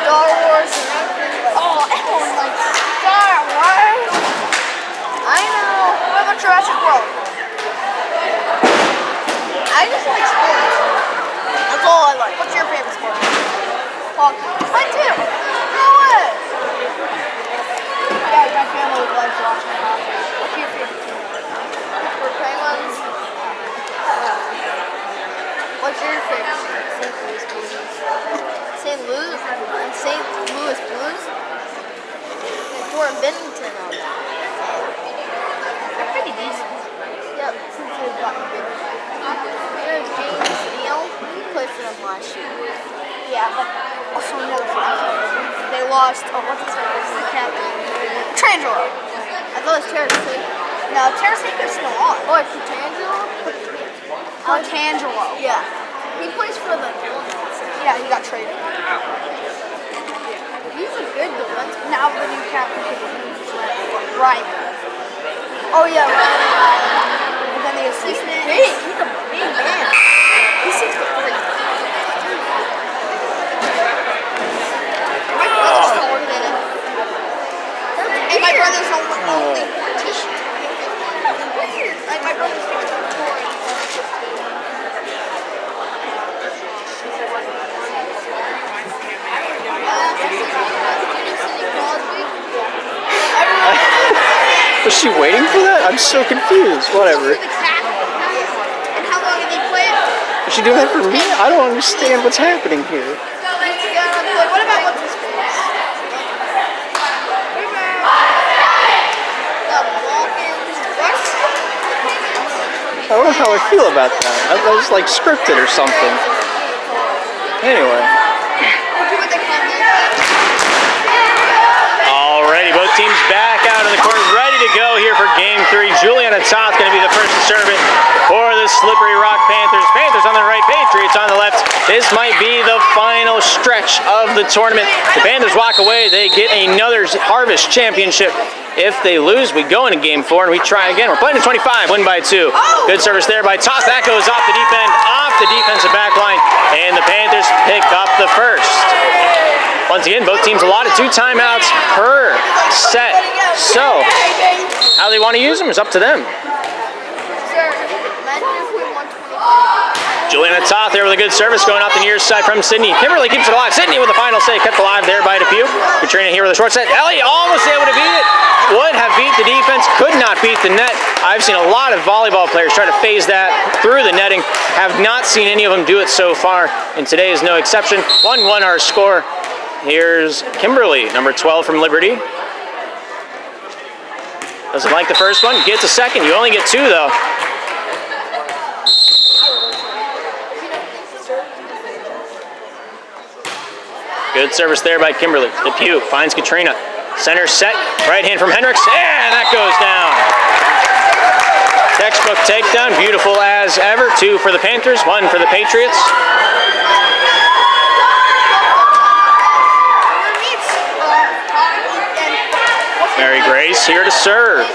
Star Wars or anything. Oh, everyone likes Star Wars. I know. What about Jurassic World? I just like sports. That's all I like. What's your favorite sport? Hockey. Mine too. No way. Yeah, my family likes watching hockey. What's your favorite team? We're Penguins. What's your favorite team? St. Louis Blues. St. Louis and St. Louis Blues. And Jordan Bennington on that. They're pretty decent. Yep, since they've gotten bigger. There's James Neal. He played for them last year. Yeah, but also another one. They lost. Oh, what's his name? The captain. Trangelo. I thought it was Tarasenko. No, Tarasenko's still on. Oh, it's Tangelo? Tangelo. Yeah. He plays for the. Yeah, he got traded. He's a good defenseman. Now the new captain right. Oh yeah, right. And then the assistant. Big. He's a big man. He's 6'3". My brother's taller than him. And my brother's only 14. Like my brother's 4. Was she waiting for that? I'm so confused. Whatever. And how long did he play it? Is she doing that for me? I don't understand what's happening here. What about what's his face? I don't know how I feel about that. That was like scripted or something. Anyway. Alrighty, both teams back out on the court, ready to go here for game 3. Juliana Toth going to be the first to serve it for the Slippery Rock Panthers. Panthers on the right, Patriots on the left. This might be the final stretch of the tournament. The Panthers walk away, they get another Harvest Championship. If they lose, we go into game 4 and we try again. We're playing in 25, win by 2. Good service there by Toth. That goes off the deep end, off the defensive back line, and the Panthers pick up the first. Once again, both teams allotted 2 timeouts per set. So, how they want to use them is up to them. Sir, imagine if we won 25 Juliana Toth there with a good service going off the near side from Sydney. Kimberly keeps it alive. Sydney with the final say, kept alive there by Depew. Katrina here with a short set. Ellie almost able to beat it. Would have beat the defense, could not beat the net. I've seen a lot of volleyball players try to phase that through the netting. Have not seen any of them do it so far, and today is no exception. 1-1 our score. Here's Kimberly, number 12 from Liberty. Doesn't like the first one, gets a second. You only get two though. Good service there by Kimberly. Depew finds Katrina. Center set, right hand from Hendricks, and that goes down. Textbook takedown, beautiful as ever. 2 for the Panthers, 1 for the Patriots. Mary Grace here to serve.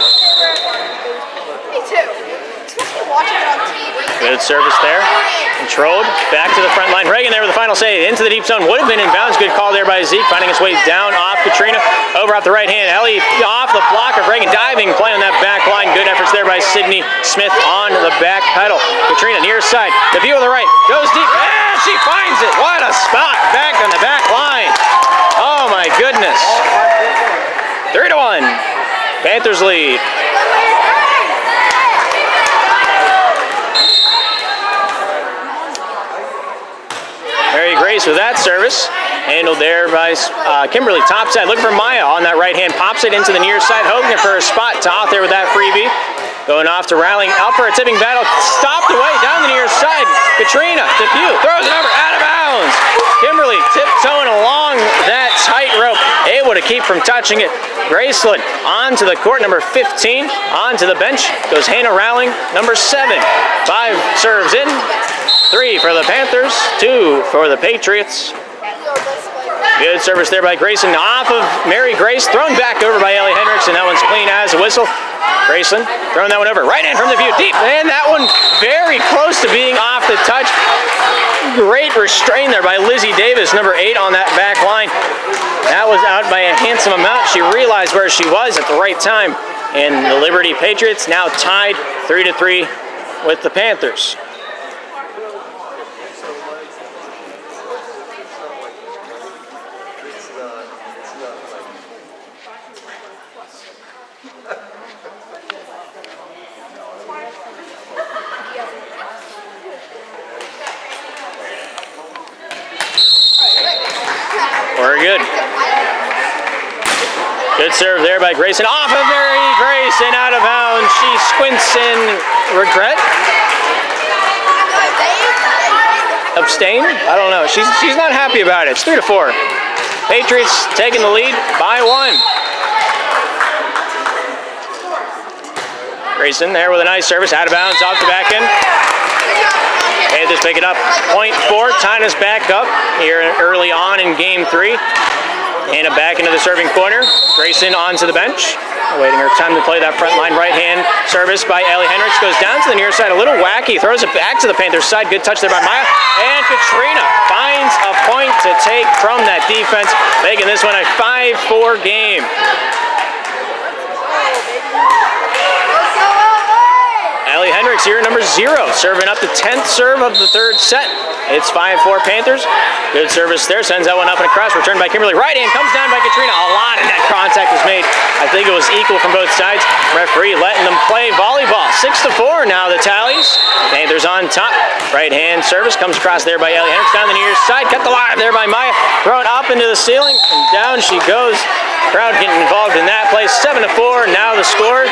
Me too. Especially watching it on TV. Good service there. Controlled, back to the front line. Reagan there with the final say. Into the deep zone, would have been in bounds. Good call there by Zeke, finding his way down off Katrina. Over off the right hand. Ellie off the block of Reagan, diving, playing on that back line. Good efforts there by Sydney Smith on the back pedal. Katrina near side. The view of the right. Goes deep. And she finds it. What a spot. Back on the back line. Oh my goodness. 3-1. Panthers lead. Mary Grace with that service. Handled there by Kimberly. Top side. Looking for Maya on that right hand. Pops it into the near side. Hoping for a spot. Toth there with that freebie. Going off to rallying out for a tipping battle. Stopped away down the near side. Katrina Depew throws it over out of bounds. Kimberly tiptoeing along that tightrope. Able to keep from touching it. Graceland onto the court. Number 15 onto the bench. Goes Hannah Rowling. Number 7. 5 serves in. 3 for the Panthers, 2 for the Patriots. Good service there by Grayson off of Mary Grace, thrown back over by Ellie Hendricks, and that one's clean as a whistle. Grayson throwing that one over, right hand from the view, deep, and that one very close to being off the touch. Great restraint there by Lizzie Davis, number 8 on that back line. That was out by a handsome amount. She realized where she was at the right time, and the Liberty Patriots now tied 3-3 with the Panthers. Very good. Good serve there by Grayson. Off of Mary Grayson, out of bounds. She squints in regret. Abstain? I don't know. She's not happy about it. It's 3-4. Patriots taking the lead by 1. Grayson there with a nice service. Out of bounds, off the back end. Panthers pick it up. 0.4, tying us back up here early on in game 3. Hannah back into the serving corner. Grayson onto the bench. Awaiting her time to play that front line right hand service by Ellie Hendricks. Goes down to the near side, a little wacky. Throws it back to the Panthers side. Good touch there by Maya. And Katrina finds a point to take from that defense, making this one a 5-4 game. Ellie Hendricks here, number 0, serving up the 10th serve of the 3rd set. It's 5-4 Panthers. Good service there, sends that one up and across. Returned by Kimberly. Right hand comes down by Katrina. A lot of net contact was made. I think it was equal from both sides. Referee letting them play volleyball. 6-4 now the tallies. Panthers on top. Right hand service comes across there by Ellie Hendricks. Down the near side. Cut the line there by Maya. Thrown up into the ceiling. And down she goes. Crowd getting involved in that play. 7-4 now the score.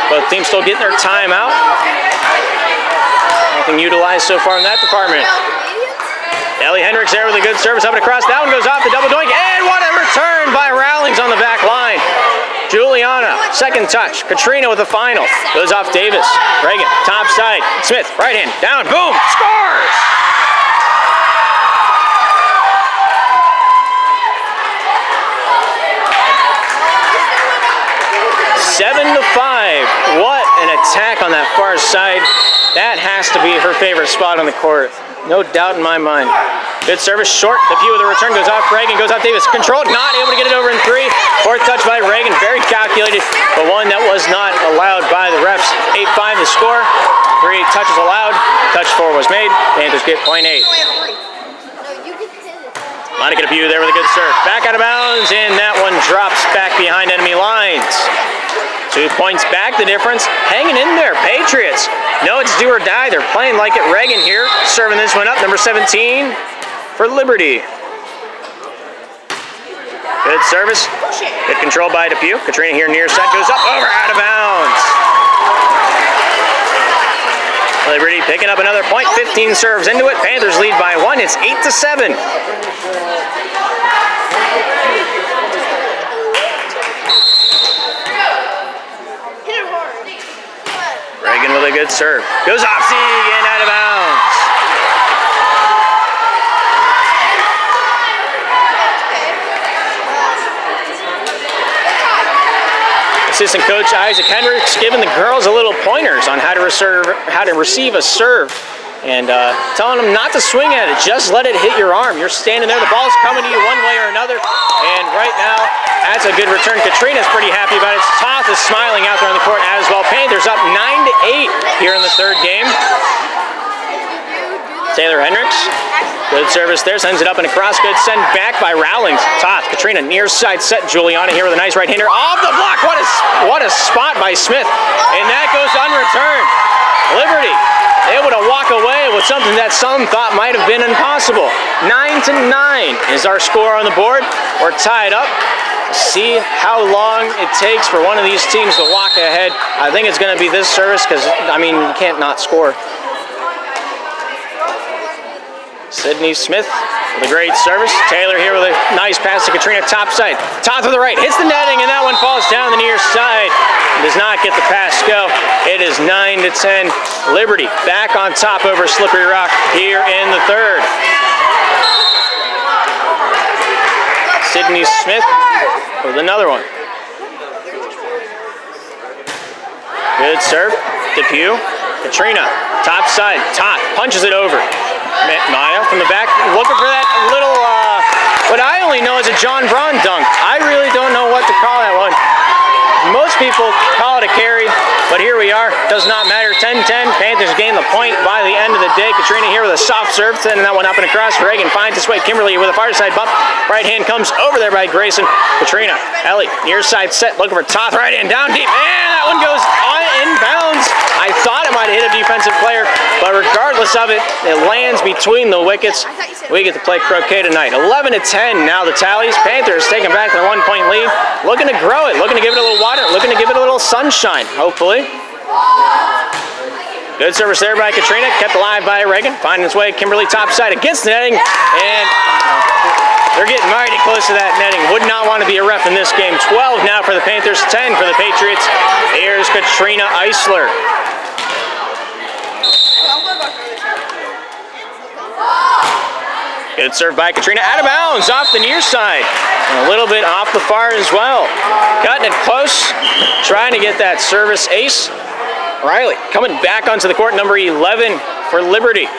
Both teams still getting their timeout. Nothing utilized so far in that department. Ellie Hendricks there with a good service up and across. That one goes off the double doink. And what a return by Rowlings on the back line. Juliana, second touch. Katrina with the final. Goes off Davis. Reagan, top side. Smith, right hand, down, boom, scores! 7-5. What an attack on that far side. That has to be her favorite spot on the court. No doubt in my mind. Good service, short. The view of the return goes off Reagan, goes off Davis. Controlled, not able to get it over in 3. Fourth touch by Reagan, very calculated, but one that was not allowed by the refs. 8-5 the score. 3 touches allowed. Touch 4 was made. Panthers get point 8. Monica Depew there with a good serve. Back out of bounds, and that one drops back behind enemy lines. 2 points back, the difference. Hanging in there, Patriots. No, it's do or die. They're playing like it. Reagan here, serving this one up, number 17 for Liberty. Good service. Good control by Depew. Katrina here near side, goes up, over, out of bounds. Liberty picking up another point, 15 serves into it. Panthers lead by 1, it's 8-7. Reagan with a good serve. Goes off Sieg and out of bounds. Assistant coach Isaac Hendricks giving the girls a little pointers on how to receive a serve, and telling them not to swing at it, just let it hit your arm. You're standing there, the ball's coming to you one way or another, and right now, that's a good return. Katrina's pretty happy about it. Toth is smiling out there on the court as well. Panthers up 9-8 here in the third game. Taylor Hendricks, good service there, sends it up and across. Good send back by Rowlings. Toth, Katrina near side set. Juliana here with a nice right hander off the block. What a spot by Smith, and that goes unreturned. Liberty able to walk away with something that some thought might have been impossible. 9-9 is our score on the board. We're tied up. See how long it takes for one of these teams to walk ahead. I think it's going to be this service because, I mean, you can't not score. Sydney Smith with a great service. Taylor here with a nice pass to Katrina, top side. Toth to the right, hits the netting, and that one falls down the near side. Does not get the pass go. It is 9-10. Liberty back on top over Slippery Rock here in the third. Sydney Smith with another one. Good serve. Depew. Katrina, top side. Toth punches it over. Maya from the back, looking for that little, what I only know is a John Braun dunk. I really don't know what to call that one. Most people call it a carry, but here we are. Does not matter. 10-10. Panthers gain the point by the end of the day. Katrina here with a soft serve, sending that one up and across. Reagan finds his way. Kimberly with a far side bump. Right hand comes over there by Grayson. Katrina, Ellie, near side set, looking for Toth. Right hand down deep, and that one goes on inbounds. I thought it might have hit a defensive player, but regardless of it, it lands between the wickets. We get to play croquet tonight. 11-10 now the tallies. Panthers taking back their 1-point lead. Looking to grow it, looking to give it a little water, looking to give it a little sunshine, hopefully. Good service there by Katrina, kept alive by Reagan. Finding its way, Kimberly topside against the netting, and they're getting mighty close to that netting. Would not want to be a ref in this game. 12 now for the Panthers, 10 for the Patriots. Here's Katrina Eisler. Good serve by Katrina, out of bounds, off the near side. And a little bit off the far as well. Cutting it close, trying to get that service ace. Riley coming back onto the court, number 11 for Liberty.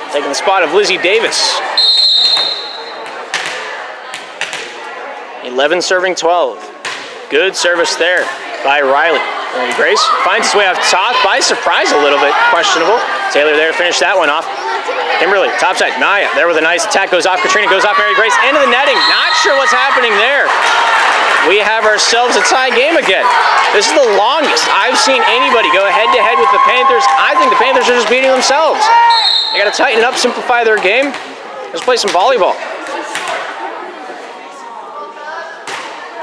Taking the spot of Lizzie Davis. 11 serving 12. Good service there by Riley. Mary Grace finds his way off Toth by surprise a little bit, questionable. Taylor there to finish that one off. Kimberly, topside, Maya there with a nice attack, goes off Katrina, goes off Mary Grace, into the netting. Not sure what's happening there. We have ourselves a tie game again. This is the longest I've seen anybody go head-to-head with the Panthers. I think the Panthers are just beating themselves. They got to tighten it up, simplify their game. Let's play some volleyball.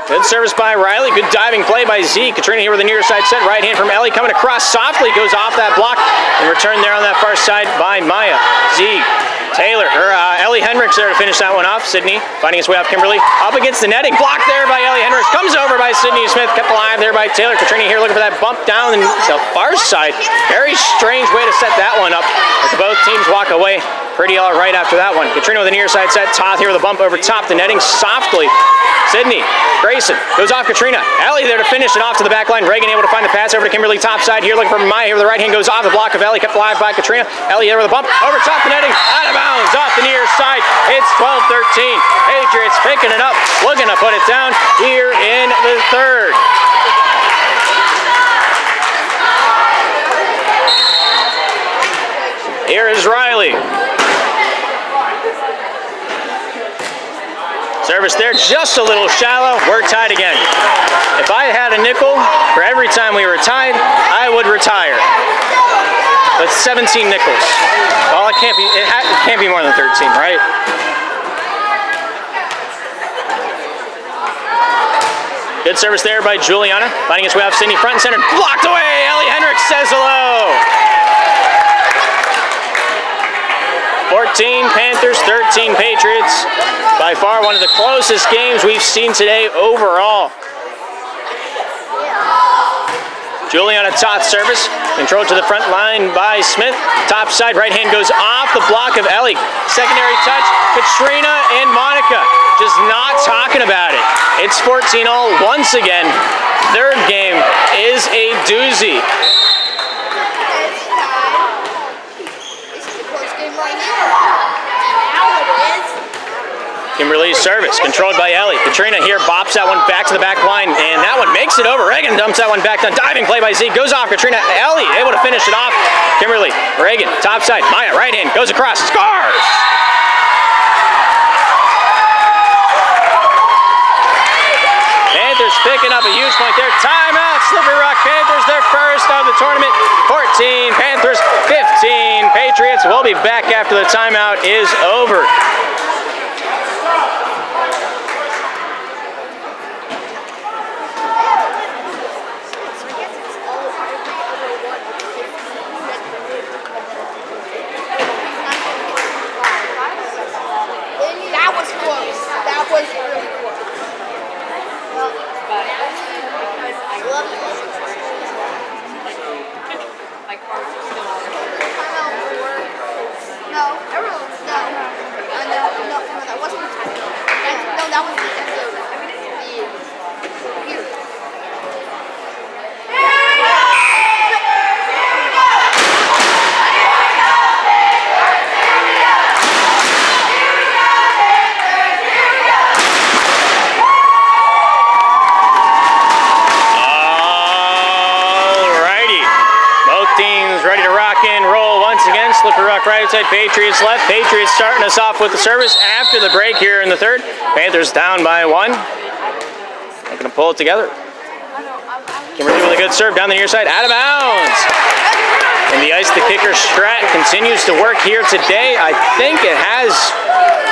Good service by Riley. Good diving play by Z. Katrina here with the near side set. Right hand from Ellie coming across softly. Goes off that block. And returned there on that far side by Maya. Z. Taylor, Ellie Hendricks there to finish that one off. Sydney finding his way off Kimberly. Up against the netting. Blocked there by Ellie Hendricks. Comes over by Sydney Smith. Kept alive there by Taylor. Katrina here looking for that bump down the far side. Very strange way to set that one up. As both teams walk away pretty all right after that one. Katrina with a near side set. Toth here with a bump over top the netting softly. Sydney, Grayson goes off Katrina. Ellie there to finish it off to the back line. Reagan able to find the pass over to Kimberly top side here looking for Maya here with the right hand goes off the block of Ellie. Kept alive by Katrina. Ellie there with a bump over top the netting. Out of bounds off the near side. It's 12-13. Patriots picking it up. Looking to put it down here in the third. Here is Riley. Service there just a little shallow. We're tied again. If I had a nickel for every time we were tied, I would retire. With 17 nickels. Well, it can't be more than 13, right? Good service there by Juliana. Finding his way off Sydney front and center. Blocked away. Ellie Hendricks says hello. 14 Panthers, 13 Patriots. By far one of the closest games we've seen today overall. Juliana Toth service, controlled to the front line by Smith. Top side, right hand goes off the block of Ellie. Secondary touch, Katrina and Monica just not talking about it. It's 14-all once again. Third game is a doozy. Kimberly's service, controlled by Ellie. Katrina here bops that one back to the back line, and that one makes it over. Reagan dumps that one back down. Diving play by Z, goes off Katrina. Ellie able to finish it off. Kimberly, Reagan, top side. Maya, right hand, goes across, scores! Panthers picking up a huge point there. Timeout, Slippery Rock Panthers, their first of the tournament. 14 Panthers, 15 Patriots. We'll be back after the timeout is over. Right side, Patriots left. Patriots starting us off with the service after the break here in the third. Panthers down by one. Looking to pull it together. Kimberly with a good serve down the near side, out of bounds. And the ice, the kicker strat continues to work here today. I think it has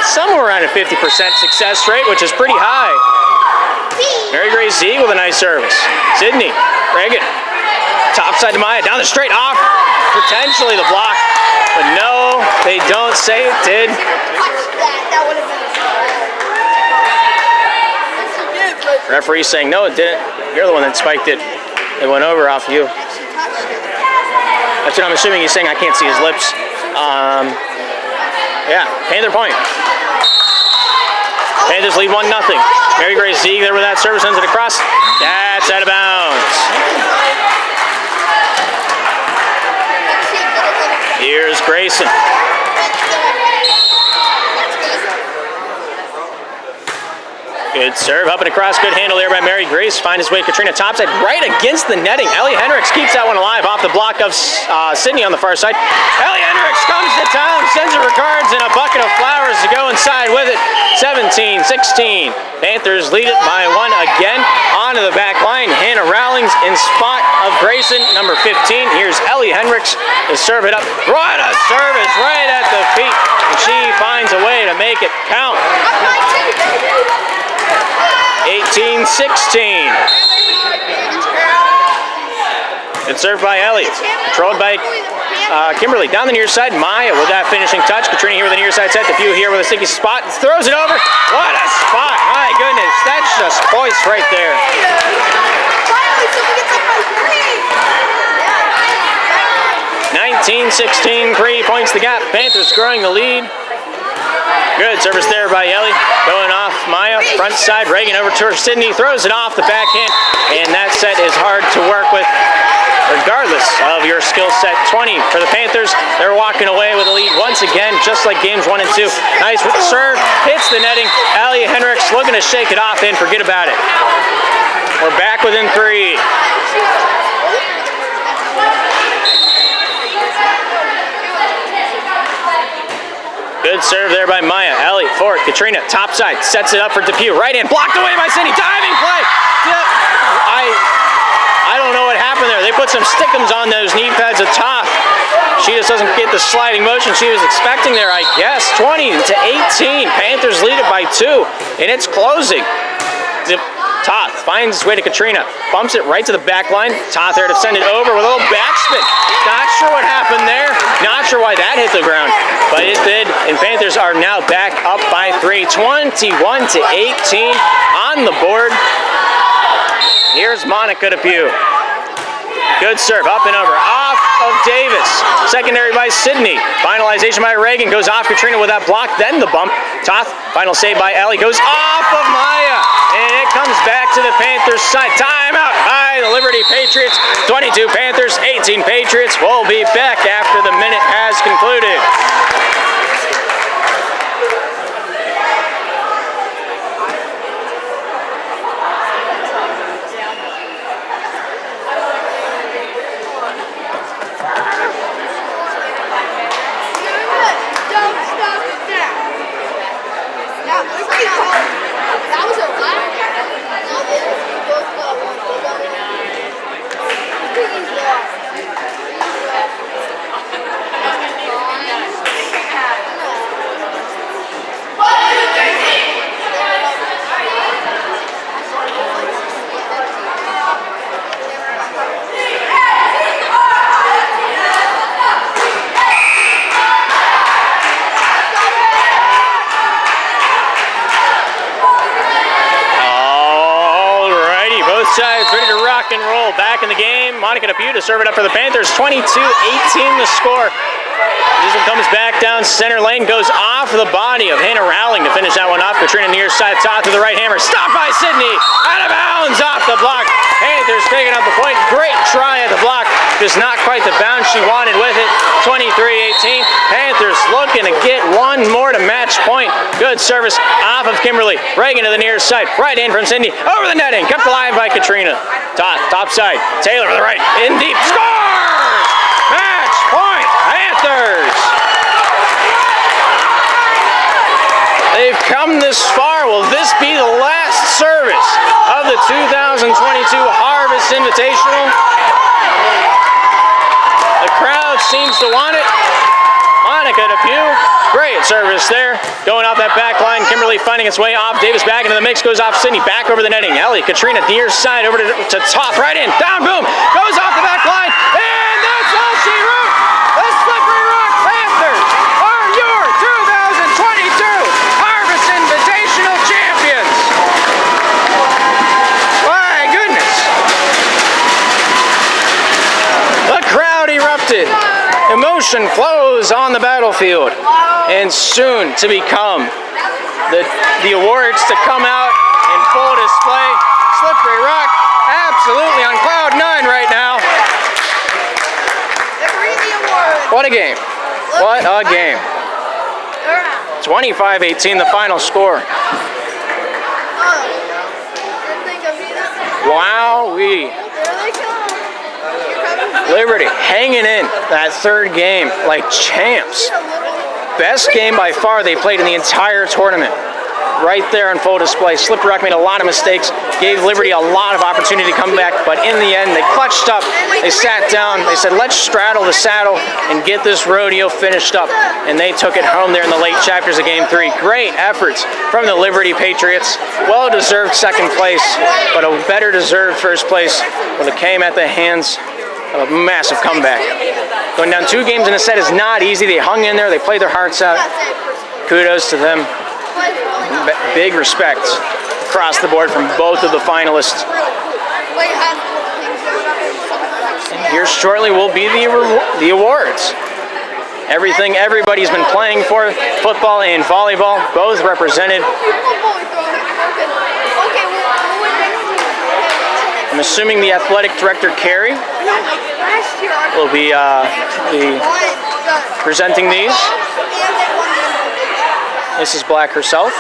somewhere around a 50% success rate, which is pretty high. Mary Grace Z with a nice service. Sydney, Reagan, top side to Maya, down the straight, off. Potentially the block. But no, they don't say it did. Referee saying no, it didn't. You're the one that spiked it. It went over off you. That's what I'm assuming he's saying. I can't see his lips. Yeah, Panther point. Panthers lead 1-0. Mary Grace Z there with that service, sends it across. That's out of bounds. Here's Grayson. Good serve, up and across, good handle there by Mary Grace. Find his way to Katrina topside, right against the netting. Ellie Hendricks keeps that one alive off the block of Sydney on the far side. Ellie Hendricks comes to town, sends her regards and a bucket of flowers to go inside with it. 17-16. Panthers lead it by one again. Onto the back line, Hannah Rowlings in spot of Grayson, number 15. Here's Ellie Hendricks to serve it up. What a service right at the feet. And she finds a way to make it count. 18-16. It's served by Ellie. Controlled by Kimberly. Down the near side, Maya with that finishing touch. Katrina here with the near side set. The few here with a sticky spot. Throws it over. What a spot. My goodness. That's just poise right there. 19-16. 18-16, 3 points the gap. Panthers growing the lead. Good service there by Ellie. Going off Maya, front side. Reagan over to Sydney, throws it off the backhand. And that set is hard to work with, regardless of your skill set. 20 for the Panthers. They're walking away with a lead once again, just like games 1 and 2. Nice serve, hits the netting. Allie Henricks looking to shake it off and forget about it. We're back within 3. Good serve there by Maya. Ellie for it. Katrina, top side, sets it up for Depew. Right hand, blocked away by Cindy. Diving play. I don't know what happened there. They put some stickums on those knee pads of Toth. She just doesn't get the sliding motion she was expecting there, I guess. 20-18. Panthers lead it by 2, and it's closing. Toth finds its way to Katrina, bumps it right to the back line. Toth there to send it over with a little backspin. Not sure what happened there. Not sure why that hit the ground, but it did. And Panthers are now back up by 3, 21-18 on the board. Here's Monica Depew. Good serve, up and over, off of Davis. Secondary by Sydney. Finalization by Reagan, goes off Katrina with that block, then the bump. Toth, final save by Ellie, goes off of Maya. And it comes back to the Panthers side. Timeout by the Liberty Patriots. 22 Panthers, 18 Patriots. We'll be back after the minute has concluded. Ready to rock and roll. Back in the game. Monica Depew to serve it up for the Panthers. 22-18 the score. This one comes back down center lane, goes off the body of Hannah Rowling to finish that one off. Katrina near side, Toth to the right hammer. Stopped by Sydney. Out of bounds off the block. Panthers picking up the point. Great try at the block. Just not quite the bounce she wanted with it. 23-18. Panthers looking to get one more to match point. Good service off of Kimberly. Reagan to the near side. Right in from Cindy. Over the netting. Kept alive by Katrina. Toth, top side. Taylor to the right. In deep. Scores! Match point. Panthers. They've come this far. Will this be the last service of the 2022 Harvest Invitational? The crowd seems to want it. Monica Depew, great service there. Going off that back line, Kimberly finding its way off. Davis back into the mix, goes off Sydney, back over the netting. Ellie, Katrina, near side, over to Toth, right in, down, boom, goes off the back line, and that's all she wrote. The Slippery Rock Panthers are your 2022 Harvest Invitational champions. My goodness. The crowd erupted. Emotion flows on the battlefield, and soon to become the awards to come out in full display. Slippery Rock, absolutely on cloud 9 right now. What a game. What a game. 25-18 the final score. Wowee. Liberty hanging in that third game like champs. Best game by far they played in the entire tournament. Right there on full display. Slippery Rock made a lot of mistakes, gave Liberty a lot of opportunity to come back, but in the end they clutched up, they sat down, they said let's straddle the saddle and get this rodeo finished up, and they took it home there in the late chapters of Game 3. Great efforts from the Liberty Patriots. Well-deserved second place, but a better deserved first place when it came at the hands of a massive comeback. Going down 2 games in a set is not easy. They hung in there, they played their hearts out. Kudos to them. Big respect across the board from both of the finalists. And here shortly will be the awards. Everything everybody's been playing for, football and volleyball, both represented. I'm assuming the athletic director, Carrie, will be presenting these. Mrs. Black herself.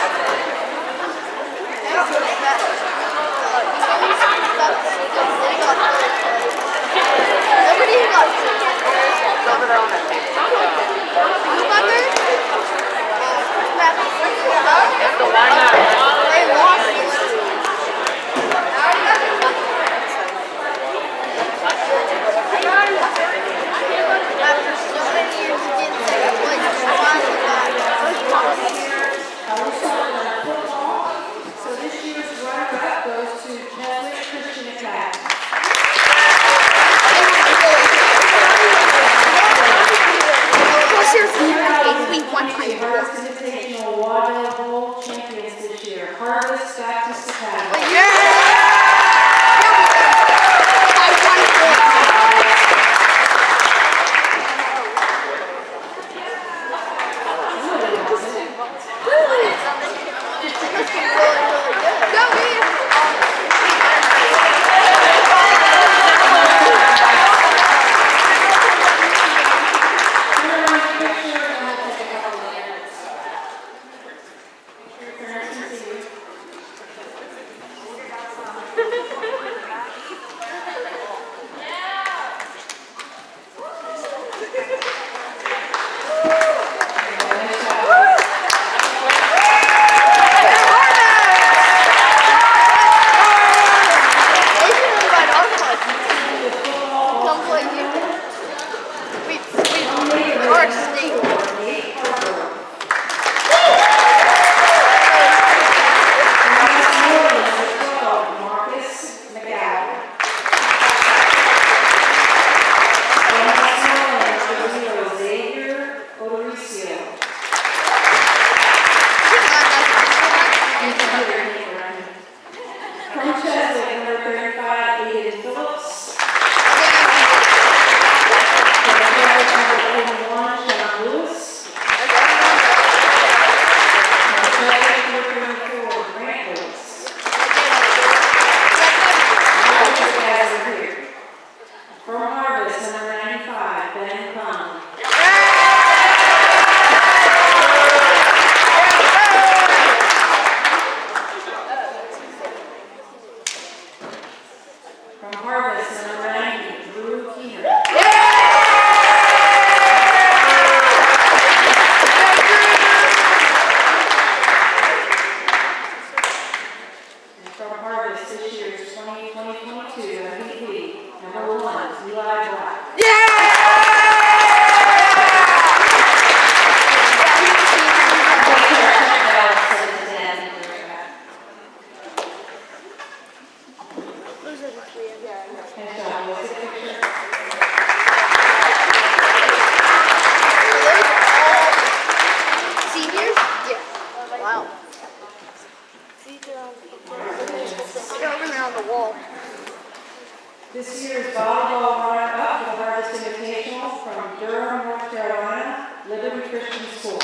This year's volleyball runner-up for the Harvest Invitational from Durham, North Carolina, Liberty Christian School.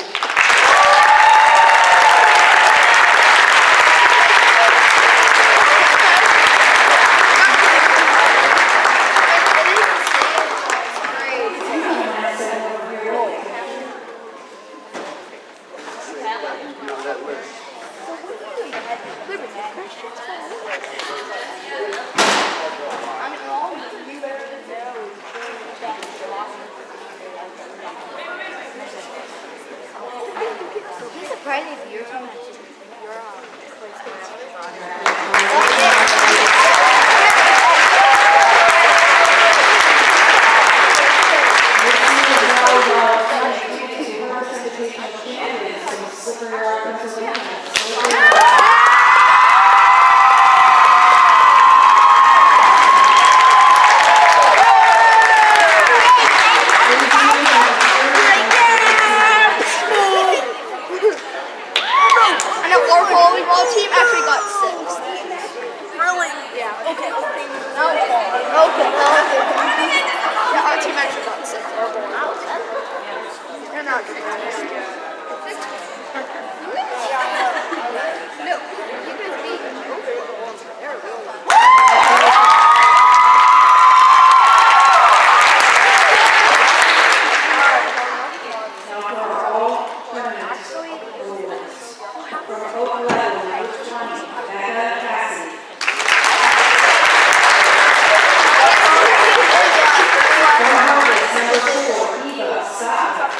No. Okay. Yeah, our team actually got sick. We're going out. They're not doing this. No. You guys beat they're really Now for our all tournament awards. From Oak Level, number 20, Becca Cassidy. From Harvest, number 4, Eva Sutton.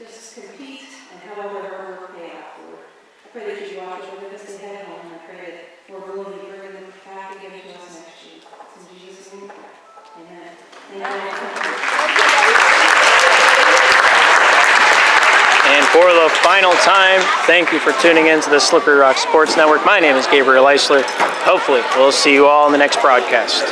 just compete and have all their hard work pay off for it. I pray that you watch over this day head home, and I pray that we're willing to bring them back and give it to us next year. In Jesus' name we pray. Amen. And for the final time, thank you for tuning in to the Slippery Rock Sports Network. My name is Gabriel Eisler. Hopefully, we'll see you all in the next broadcast.